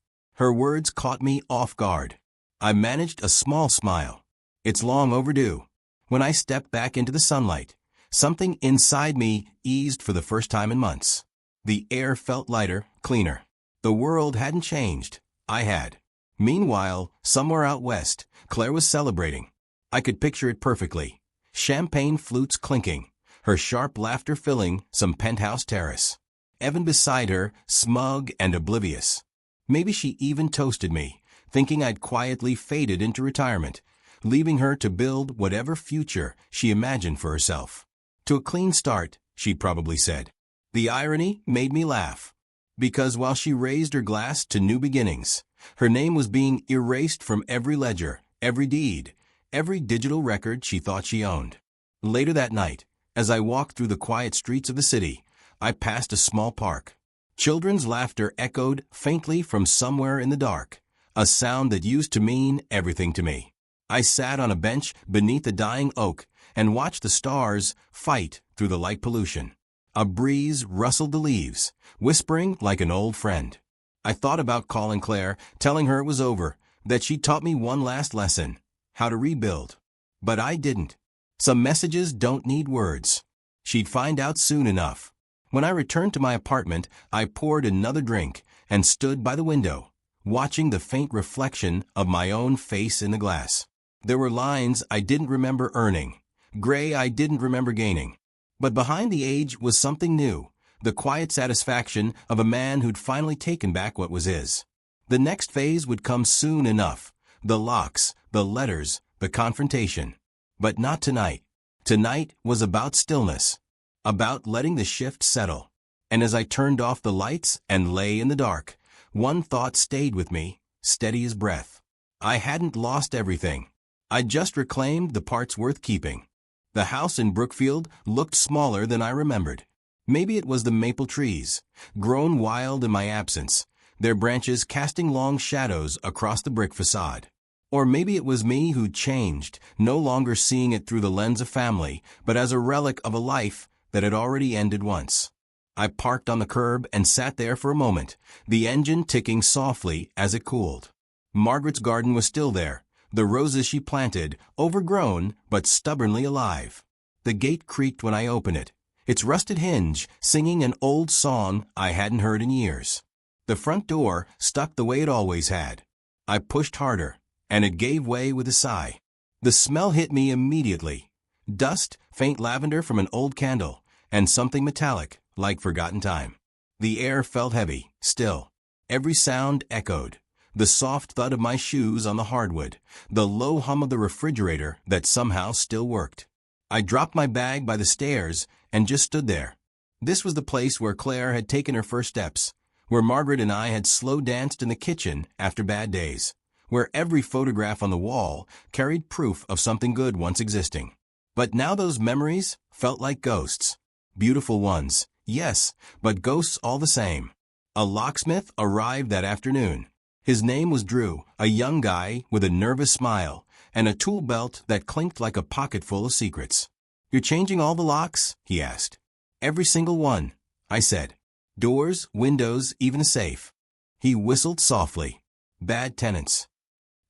Her words caught me off guard. I managed a small smile. It's long overdue. When I stepped back into the sunlight, something inside me eased for the first time in months. The air felt lighter, cleaner. The world hadn't changed. I had. Meanwhile, somewhere out west, Claire was celebrating. I could picture it perfectly. Champagne flutes clinking, her sharp laughter filling some penthouse terrace. Evan beside her, smug and oblivious. Maybe she even toasted me, thinking I'd quietly faded into retirement, leaving her to build whatever future she imagined for herself. "To a clean start," she'd probably said. The irony made me laugh. Because while she raised her glass to new beginnings, her name was being erased from every ledger, every deed, every digital record she thought she owned. Later that night, as I walked through the quiet streets of the city, I passed a small park. Children's laughter echoed faintly from somewhere in the dark, a sound that used to mean everything to me. I sat on a bench beneath a dying oak and watched the stars fight through the light pollution. A breeze rustled the leaves, whispering like an old friend. I thought about calling Claire, telling her it was over, that she'd taught me one last lesson, how to rebuild. But I didn't. Some messages don't need words. She'd find out soon enough. When I returned to my apartment, I poured another drink and stood by the window, watching the faint reflection of my own face in the glass. There were lines I didn't remember earning, gray I didn't remember gaining. But behind the age was something new, the quiet satisfaction of a man who'd finally taken back what was his. The next phase would come soon enough, the locks, the letters, the confrontation. But not tonight. Tonight was about stillness, about letting the shift settle. And as I turned off the lights and lay in the dark, one thought stayed with me, steady as breath. I hadn't lost everything. I'd just reclaimed the parts worth keeping. The house in Brookfield looked smaller than I remembered. Maybe it was the maple trees, grown wild in my absence, their branches casting long shadows across the brick facade. Or maybe it was me who'd changed, no longer seeing it through the lens of family, but as a relic of a life that had already ended once. I parked on the curb and sat there for a moment, the engine ticking softly as it cooled. Margaret's garden was still there, the roses she planted, overgrown but stubbornly alive. The gate creaked when I opened it, its rusted hinge singing an old song I hadn't heard in years. The front door stuck the way it always had. I pushed harder, and it gave way with a sigh. The smell hit me immediately. Dust, faint lavender from an old candle, and something metallic, like forgotten time. The air felt heavy, still. Every sound echoed. The soft thud of my shoes on the hardwood, the low hum of the refrigerator that somehow still worked. I dropped my bag by the stairs and just stood there. This was the place where Claire had taken her first steps, where Margaret and I had slow danced in the kitchen after bad days, where every photograph on the wall carried proof of something good once existing. But now those memories felt like ghosts. Beautiful ones, yes, but ghosts all the same. A locksmith arrived that afternoon. His name was Drew, a young guy with a nervous smile and a tool belt that clinked like a pocket full of secrets. "You're changing all the locks?" he asked. "Every single one," I said. "Doors, windows, even a safe." He whistled softly. "Bad tenants."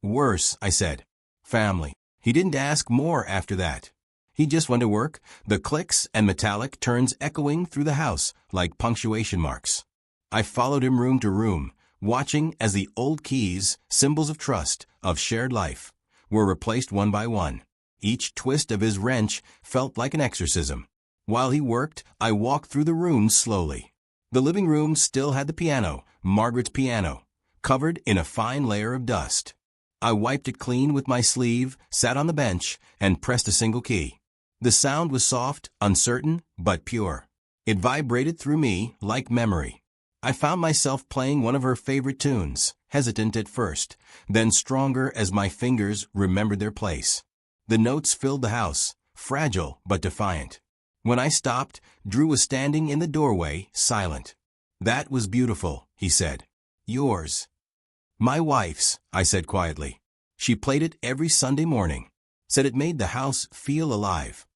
"Worse," I said. "Family." He didn't ask more after that. He just went to work, the clicks and metallic turns echoing through the house like punctuation marks. I followed him room to room, watching as the old keys, symbols of trust, of shared life, were replaced one by one. Each twist of his wrench felt like an exorcism. While he worked, I walked through the rooms slowly. The living room still had the piano, Margaret's piano, covered in a fine layer of dust. I wiped it clean with my sleeve, sat on the bench, and pressed a single key. The sound was soft, uncertain, but pure. It vibrated through me like memory. I found myself playing one of her favorite tunes, hesitant at first, then stronger as my fingers remembered their place. The notes filled the house, fragile but defiant. When I stopped, Drew was standing in the doorway, silent. "That was beautiful," he said. "Yours." "My wife's," I said quietly. "She played it every Sunday morning. Said it made the house feel alive."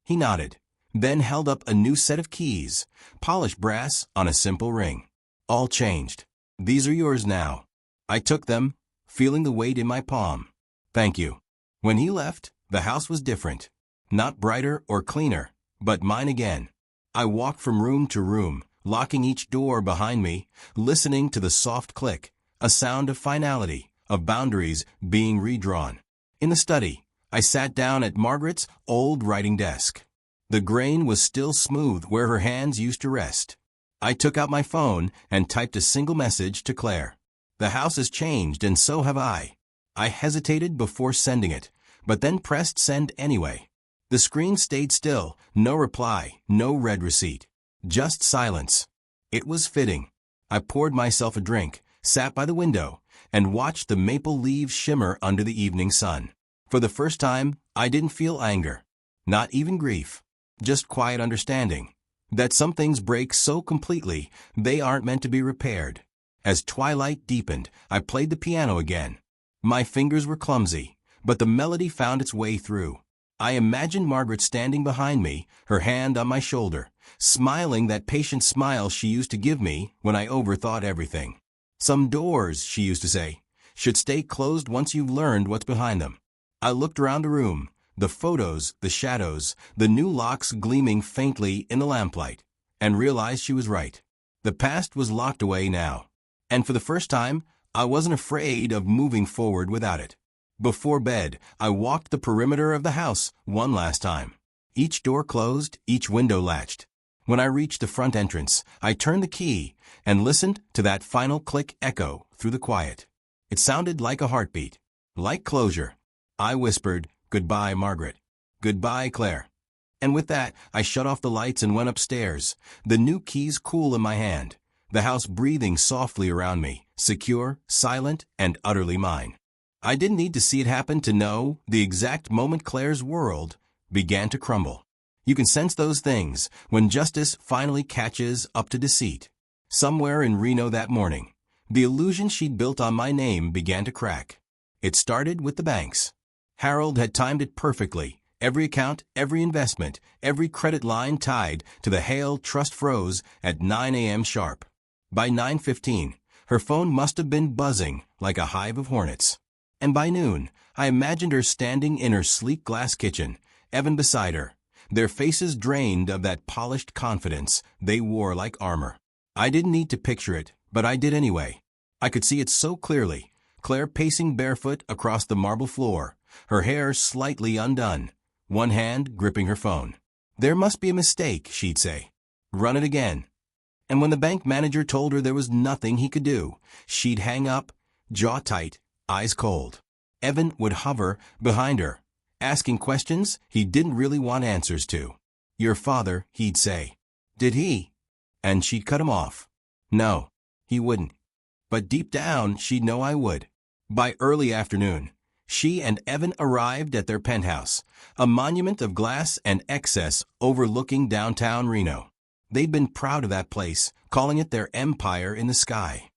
He nodded, then held up a new set of keys, polished brass on a simple ring. "All changed. These are yours now." I took them, feeling the weight in my palm. "Thank you." When he left, the house was different. Not brighter or cleaner, but mine again. I walked from room to room, locking each door behind me, listening to the soft click, a sound of finality, of boundaries being redrawn. In the study, I sat down at Margaret's old writing desk. The grain was still smooth where her hands used to rest. I took out my phone and typed a single message to Claire. "The house has changed and so have I." I hesitated before sending it, but then pressed send anyway. The screen stayed still, no reply, no read receipt. Just silence. It was fitting. I poured myself a drink, sat by the window, and watched the maple leaves shimmer under the evening sun. For the first time, I didn't feel anger. Not even grief. Just quiet understanding. That some things break so completely, they aren't meant to be repaired. As twilight deepened, I played the piano again. My fingers were clumsy, but the melody found its way through. I imagined Margaret standing behind me, her hand on my shoulder, smiling that patient smile she used to give me when I overthought everything. "Some doors," she used to say, "should stay closed once you've learned what's behind them." I looked around the room, the photos, the shadows, the new locks gleaming faintly in the lamplight, and realized she was right. The past was locked away now. And for the first time, I wasn't afraid of moving forward without it. Before bed, I walked the perimeter of the house one last time. Each door closed, each window latched. When I reached the front entrance, I turned the key and listened to that final click echo through the quiet. It sounded like a heartbeat, like closure. I whispered, "Goodbye, Margaret. Goodbye, Claire." And with that, I shut off the lights and went upstairs, the new keys cool in my hand, the house breathing softly around me, secure, silent, and utterly mine. I didn't need to see it happen to know the exact moment Claire's world began to crumble. You can sense those things when justice finally catches up to deceit. Somewhere in Reno that morning, the illusion she'd built on my name began to crack. It started with the banks. Harold had timed it perfectly. Every account, every investment, every credit line tied to the Hale Trust froze at 9 a.m. sharp. By 9:15, her phone must have been buzzing like a hive of hornets. And by noon, I imagined her standing in her sleek glass kitchen, Evan beside her, their faces drained of that polished confidence they wore like armor. I didn't need to picture it, but I did anyway. I could see it so clearly, Claire pacing barefoot across the marble floor, her hair slightly undone, one hand gripping her phone. "There must be a mistake," she'd say. "Run it again." And when the bank manager told her there was nothing he could do, she'd hang up, jaw tight, eyes cold. Evan would hover behind her, asking questions he didn't really want answers to. "Your father," he'd say. "Did he?" And she'd cut him off. No, he wouldn't. But deep down, she'd know I would. By early afternoon, she and Evan arrived at their penthouse, a monument of glass and excess overlooking downtown Reno. They'd been proud of that place, calling it their empire in the sky.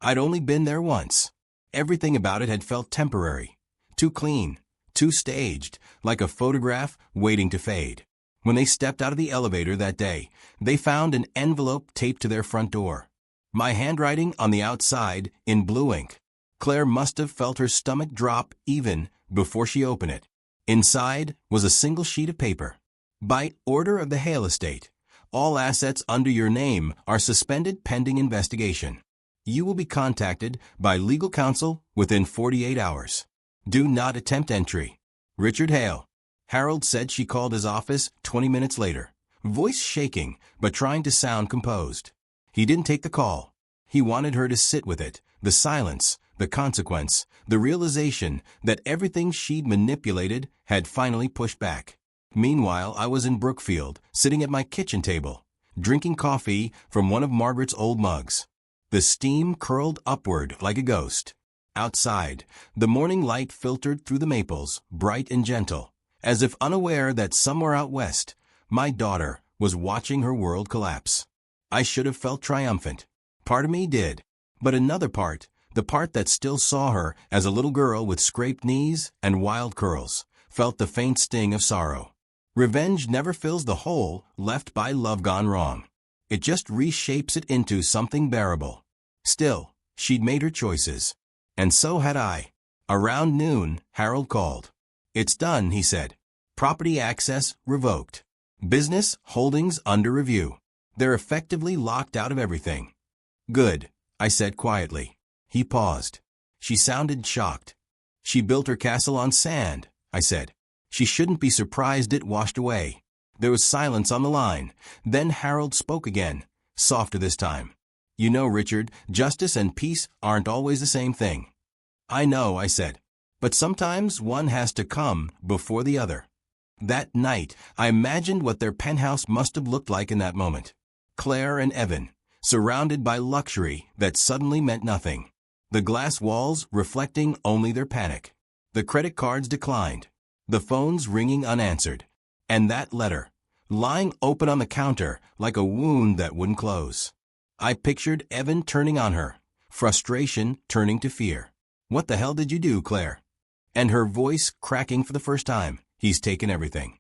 I'd only been there once. Everything about it had felt temporary, too clean, too staged, like a photograph waiting to fade. When they stepped out of the elevator that day, they found an envelope taped to their front door. My handwriting on the outside in blue ink. Claire must have felt her stomach drop even before she opened it. Inside was a single sheet of paper. "By order of the Hale estate, all assets under your name are suspended pending investigation. You will be contacted by legal counsel within 48 hours. Do not attempt entry. Richard Hale." Harold said she called his office 20 minutes later, voice shaking but trying to sound composed. He didn't take the call. He wanted her to sit with it, the silence, the consequence, the realization that everything she'd manipulated had finally pushed back. Meanwhile, I was in Brookfield, sitting at my kitchen table, drinking coffee from one of Margaret's old mugs. The steam curled upward like a ghost. Outside, the morning light filtered through the maples, bright and gentle, as if unaware that somewhere out west, my daughter was watching her world collapse. I should have felt triumphant. Part of me did. But another part, the part that still saw her as a little girl with scraped knees and wild curls, felt the faint sting of sorrow. Revenge never fills the hole left by love gone wrong. It just reshapes it into something bearable. Still, she'd made her choices. And so had I. Around noon, Harold called. "It's done," he said. "Property access revoked. Business holdings under review. They're effectively locked out of everything." "Good," I said quietly. He paused. She sounded shocked. "She built her castle on sand," I said. "She shouldn't be surprised it washed away." There was silence on the line. Then Harold spoke again, softer this time. "You know, Richard, justice and peace aren't always the same thing." "I know," I said. "But sometimes one has to come before the other." That night, I imagined what their penthouse must have looked like in that moment. Claire and Evan, surrounded by luxury that suddenly meant nothing. The glass walls reflecting only their panic. The credit cards declined. The phones ringing unanswered. And that letter, lying open on the counter like a wound that wouldn't close. I pictured Evan turning on her, frustration turning to fear. "What the hell did you do, Claire?" And her voice cracking for the first time. "He's taken everything."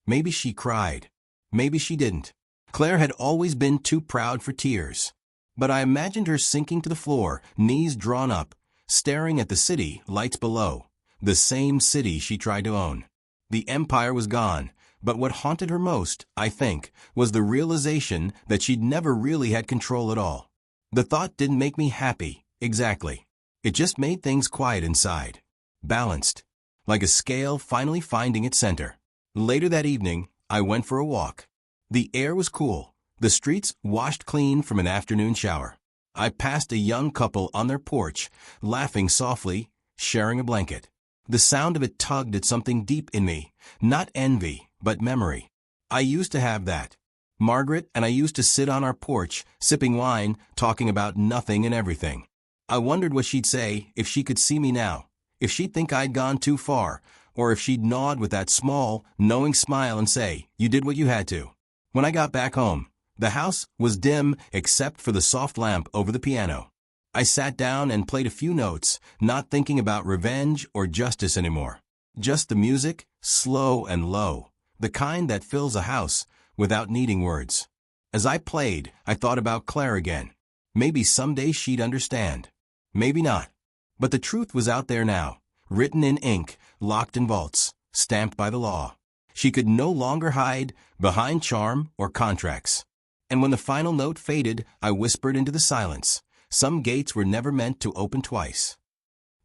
Maybe she cried. Maybe she didn't. Claire had always been too proud for tears. But I imagined her sinking to the floor, knees drawn up, staring at the city lights below, the same city she tried to own. The empire was gone, but what haunted her most, I think, was the realization that she'd never really had control at all. The thought didn't make me happy, exactly. It just made things quiet inside. Balanced. Like a scale finally finding its center. Later that evening, I went for a walk. The air was cool, the streets washed clean from an afternoon shower. I passed a young couple on their porch, laughing softly, sharing a blanket. The sound of it tugged at something deep in me, not envy, but memory. I used to have that. Margaret and I used to sit on our porch, sipping wine, talking about nothing and everything. I wondered what she'd say if she could see me now, if she'd think I'd gone too far, or if she'd nod with that small, knowing smile and say, "You did what you had to." When I got back home, the house was dim except for the soft lamp over the piano. I sat down and played a few notes, not thinking about revenge or justice anymore. Just the music, slow and low, the kind that fills a house without needing words. As I played, I thought about Claire again. Maybe someday she'd understand. Maybe not. But the truth was out there now, written in ink, locked in vaults, stamped by the law. She could no longer hide behind charm or contracts. And when the final note faded, I whispered into the silence. Some gates were never meant to open twice.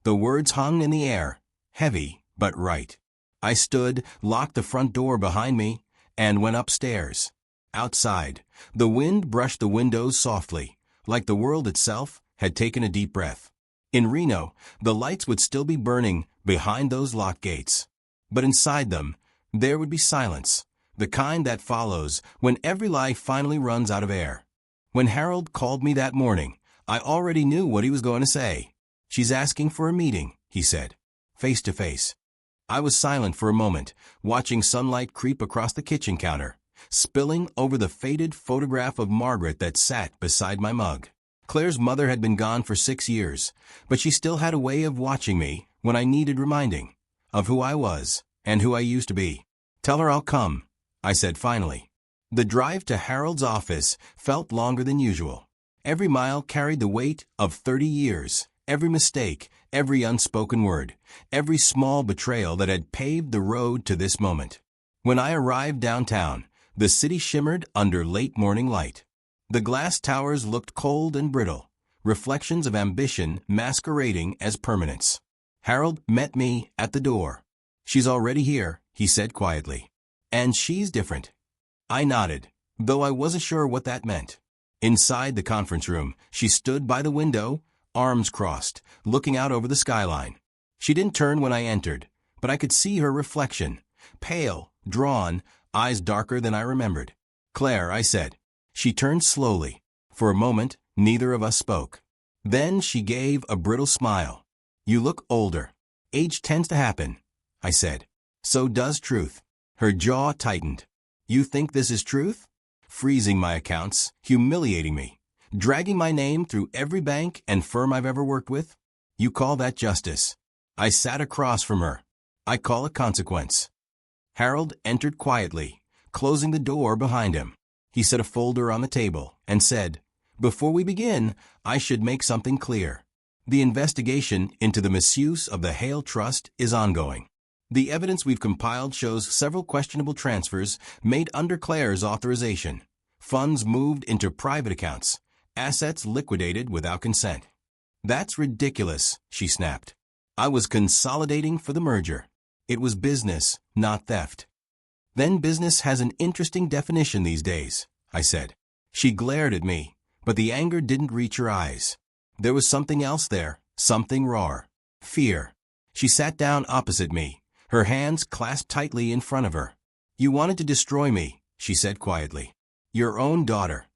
The words hung in the air, heavy but right. I stood, locked the front door behind me, and went upstairs. Outside, the wind brushed the windows softly, like the world itself had taken a deep breath. In Reno, the lights would still be burning behind those locked gates. But inside them, there would be silence, the kind that follows when every life finally runs out of air. When Harold called me that morning, I already knew what he was going to say. "She's asking for a meeting," he said, face to face. I was silent for a moment, watching sunlight creep across the kitchen counter, spilling over the faded photograph of Margaret that sat beside my mug. Claire's mother had been gone for 6 years, but she still had a way of watching me when I needed reminding of who I was and who I used to be. "Tell her I'll come," I said finally. The drive to Harold's office felt longer than usual. Every mile carried the weight of 30 years, every mistake, every unspoken word, every small betrayal that had paved the road to this moment. When I arrived downtown, the city shimmered under late morning light. The glass towers looked cold and brittle, reflections of ambition masquerading as permanence. Harold met me at the door. "She's already here," he said quietly. "And she's different." I nodded, though I wasn't sure what that meant. Inside the conference room, she stood by the window, arms crossed, looking out over the skyline. She didn't turn when I entered, but I could see her reflection, Pale, drawn, eyes darker than I remembered. "Claire," I said. She turned slowly. For a moment, neither of us spoke. Then she gave a brittle smile. "You look older. Age tends to happen," I said. "So does truth." Her jaw tightened. "You think this is truth?" Freezing my accounts, humiliating me, dragging my name through every bank and firm I've ever worked with? You call that justice? I sat across from her. I call it consequence. Harold entered quietly, closing the door behind him. He set a folder on the table and said, "Before we begin, I should make something clear. The investigation into the misuse of the Hale Trust is ongoing. The evidence we've compiled shows several questionable transfers made under Claire's authorization. Funds moved into private accounts, assets liquidated without consent." "That's ridiculous," she snapped. "I was consolidating for the merger. It was business, not theft." "Then business has an interesting definition these days," I said. She glared at me, but the anger didn't reach her eyes. There was something else there, something raw. Fear. She sat down opposite me, her hands clasped tightly in front of her. "You wanted to destroy me," she said quietly. "Your own daughter."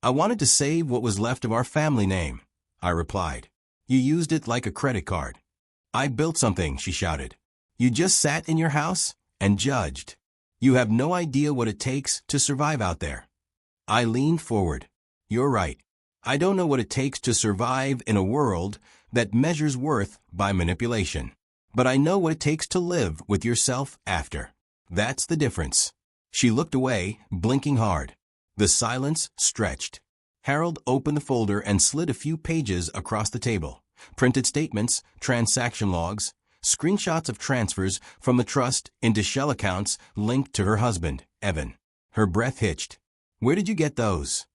"I wanted to save what was left of our family name," I replied. "You used it like a credit card." "I built something," she shouted. "You just sat in your house and judged. You have no idea what it takes to survive out there." I leaned forward. "You're right. I don't know what it takes to survive in a world that measures worth by manipulation. But I know what it takes to live with yourself after. That's the difference." She looked away, blinking hard. The silence stretched. Harold opened the folder and slid a few pages across the table. Printed statements, transaction logs, screenshots of transfers from the trust into shell accounts linked to her husband, Evan. Her breath hitched. "Where did you get those?"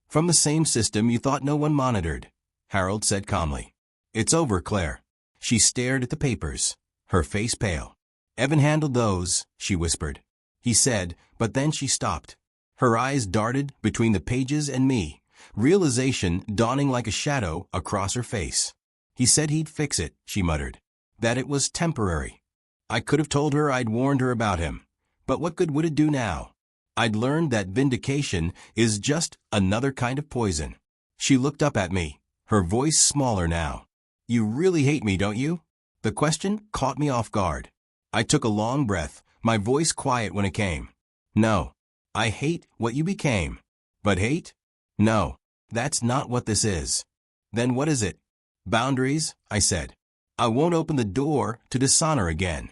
"From the same system you thought no one monitored," Harold said calmly. "It's over, Claire." She stared at the papers, her face pale. "Evan handled those," she whispered. He said, but then she stopped. Her eyes darted between the pages and me, realization dawning like a shadow across her face. "He said he'd fix it," she muttered. "That it was temporary." I could have told her I'd warned her about him, but what good would it do now? I'd learned that vindication is just another kind of poison. She looked up at me, her voice smaller now. "You really hate me, don't you?" The question caught me off guard. I took a long breath, my voice quiet when it came. "No. I hate what you became. But hate? No. That's not what this is." "Then what is it?" "Boundaries," I said. "I won't open the door to dishonor again."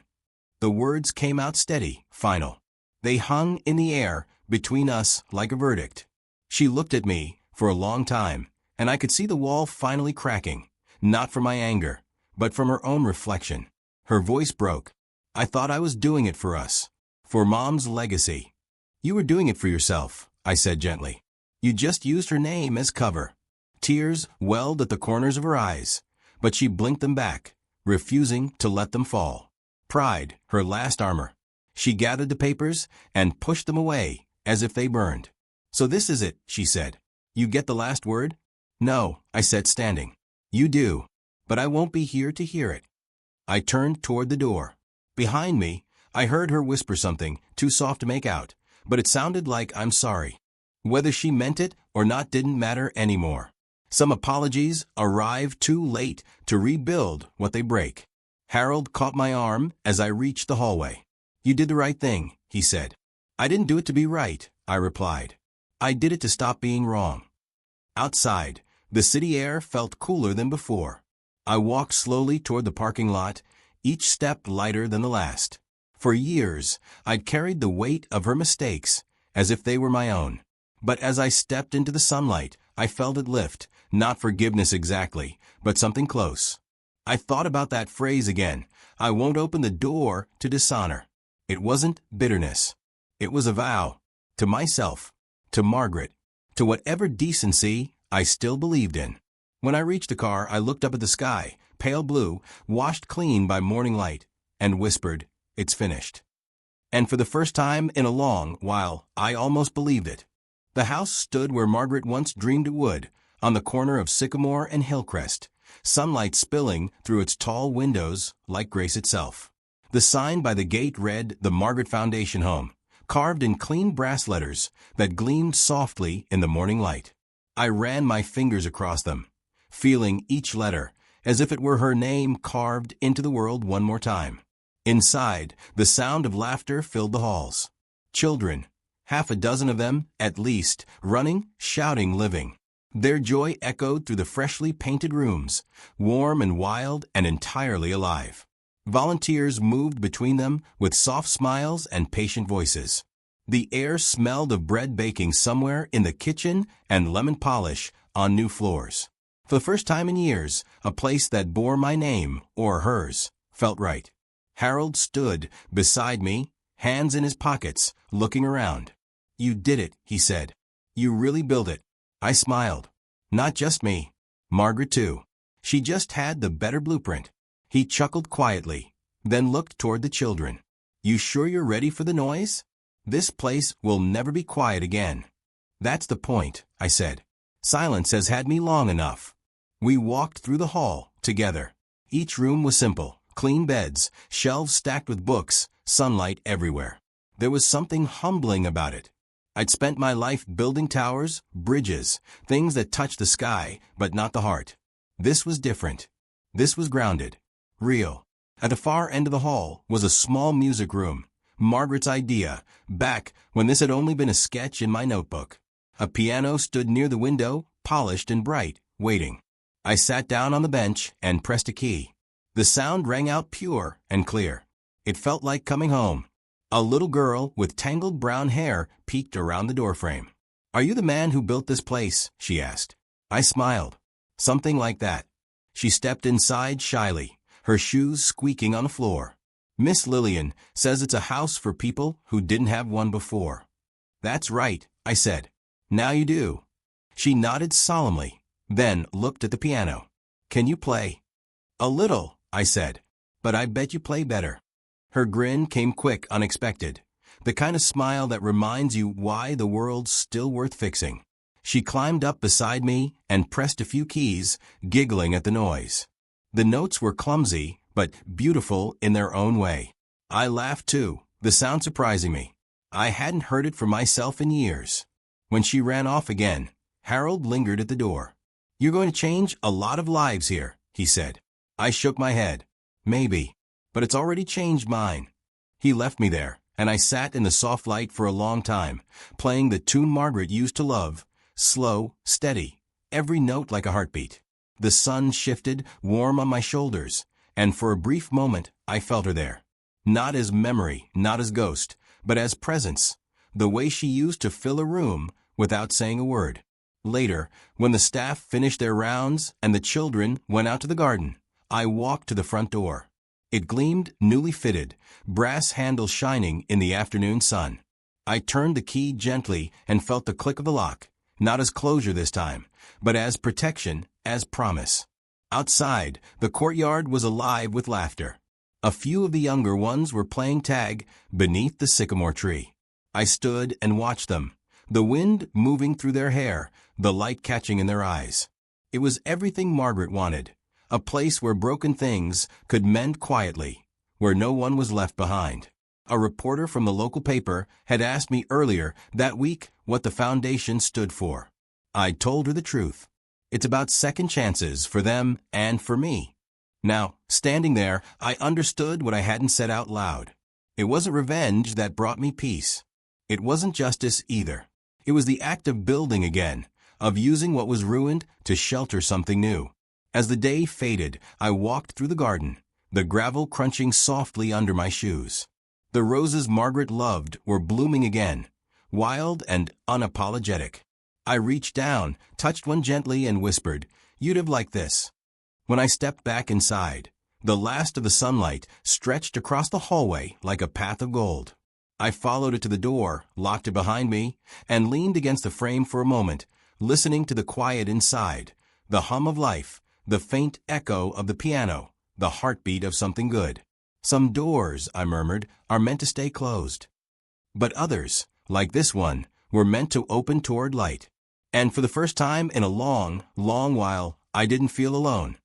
The words came out steady, final. They hung in the air between us like a verdict. She looked at me for a long time, and I could see the wall finally cracking, not from my anger, but from her own reflection. Her voice broke. "I thought I was doing it for us, for Mom's legacy." "You were doing it for yourself," I said gently. "You just used her name as cover." Tears welled at the corners of her eyes, but she blinked them back, refusing to let them fall. Pride, her last armor. She gathered the papers and pushed them away as if they burned. "So this is it," she said. "You get the last word?" "No," I said, standing. "You do, but I won't be here to hear it." I turned toward the door. Behind me, I heard her whisper something, too soft to make out, but it sounded like "I'm sorry." Whether she meant it or not didn't matter anymore. Some apologies arrive too late to rebuild what they break. Harold caught my arm as I reached the hallway. "You did the right thing," he said. "I didn't do it to be right," I replied. "I did it to stop being wrong." Outside, the city air felt cooler than before. I walked slowly toward the parking lot, each step lighter than the last. For years, I'd carried the weight of her mistakes as if they were my own. But as I stepped into the sunlight, I felt it lift, not forgiveness exactly, but something close. I thought about that phrase again, "I won't open the door to dishonor." It wasn't bitterness. It was a vow. To myself, to Margaret, to whatever decency I still believed in. When I reached the car, I looked up at the sky, pale blue, washed clean by morning light, and whispered, "It's finished." And for the first time in a long while, I almost believed it. The house stood where Margaret once dreamed it would, on the corner of Sycamore and Hillcrest, sunlight spilling through its tall windows like grace itself. The sign by the gate read the Margaret Foundation Home, carved in clean brass letters that gleamed softly in the morning light. I ran my fingers across them, feeling each letter as if it were her name carved into the world one more time. Inside, the sound of laughter filled the halls. Children, half a dozen of them, at least, running, shouting, living. Their joy echoed through the freshly painted rooms, warm and wild and entirely alive. Volunteers moved between them with soft smiles and patient voices. The air smelled of bread baking somewhere in the kitchen and lemon polish on new floors. For the first time in years, a place that bore my name, or hers, felt right. Harold stood beside me, hands in his pockets, looking around. "You did it," he said. "You really built it." I smiled. Not just me. Margaret too. She just had the better blueprint. He chuckled quietly, then looked toward the children. "You sure you're ready for the noise? This place will never be quiet again." "That's the point," I said. "Silence has had me long enough." We walked through the hall, together. Each room was simple, clean beds, shelves stacked with books, sunlight everywhere. There was something humbling about it. I'd spent my life building towers, bridges, things that touched the sky, but not the heart. This was different. This was grounded. Real. At the far end of the hall was a small music room, Margaret's idea, back when this had only been a sketch in my notebook. A piano stood near the window, polished and bright, waiting. I sat down on the bench and pressed a key. The sound rang out pure and clear. It felt like coming home. A little girl with tangled brown hair peeked around the doorframe. "Are you the man who built this place?" she asked. I smiled. "Something like that." She stepped inside shyly, her shoes squeaking on the floor. "Miss Lillian says it's a house for people who didn't have one before." "That's right," I said. "Now you do." She nodded solemnly, then looked at the piano. "Can you play?" "A little," I said, "but I bet you play better." Her grin came quick, unexpected, the kind of smile that reminds you why the world's still worth fixing. She climbed up beside me and pressed a few keys, giggling at the noise. The notes were clumsy, but beautiful in their own way. I laughed too, the sound surprising me. I hadn't heard it for myself in years. When she ran off again, Harold lingered at the door. "You're going to change a lot of lives here," he said. I shook my head. "Maybe, but it's already changed mine." He left me there, and I sat in the soft light for a long time, playing the tune Margaret used to love, slow, steady, every note like a heartbeat. The sun shifted, warm on my shoulders, and for a brief moment I felt her there. Not as memory, not as ghost, but as presence, the way she used to fill a room without saying a word. Later, when the staff finished their rounds and the children went out to the garden, I walked to the front door. It gleamed newly fitted, brass handles shining in the afternoon sun. I turned the key gently and felt the click of the lock, not as closure this time, but as protection, as promise. Outside, the courtyard was alive with laughter. A few of the younger ones were playing tag beneath the sycamore tree. I stood and watched them, the wind moving through their hair, the light catching in their eyes. It was everything Margaret wanted, a place where broken things could mend quietly, where no one was left behind. A reporter from the local paper had asked me earlier that week what the foundation stood for. I told her the truth. It's about second chances for them and for me. Now, standing there, I understood what I hadn't said out loud. It wasn't revenge that brought me peace. It wasn't justice either. It was the act of building again, of using what was ruined to shelter something new. As the day faded, I walked through the garden, the gravel crunching softly under my shoes. The roses Margaret loved were blooming again, wild and unapologetic. I reached down, touched one gently and whispered, "You'd have liked this." When I stepped back inside, the last of the sunlight stretched across the hallway like a path of gold. I followed it to the door, locked it behind me, and leaned against the frame for a moment, listening to the quiet inside, the hum of life, the faint echo of the piano, the heartbeat of something good. "Some doors," I murmured, "are meant to stay closed. But others, like this one, were meant to open toward light." And for the first time in a long, long while, I didn't feel alone.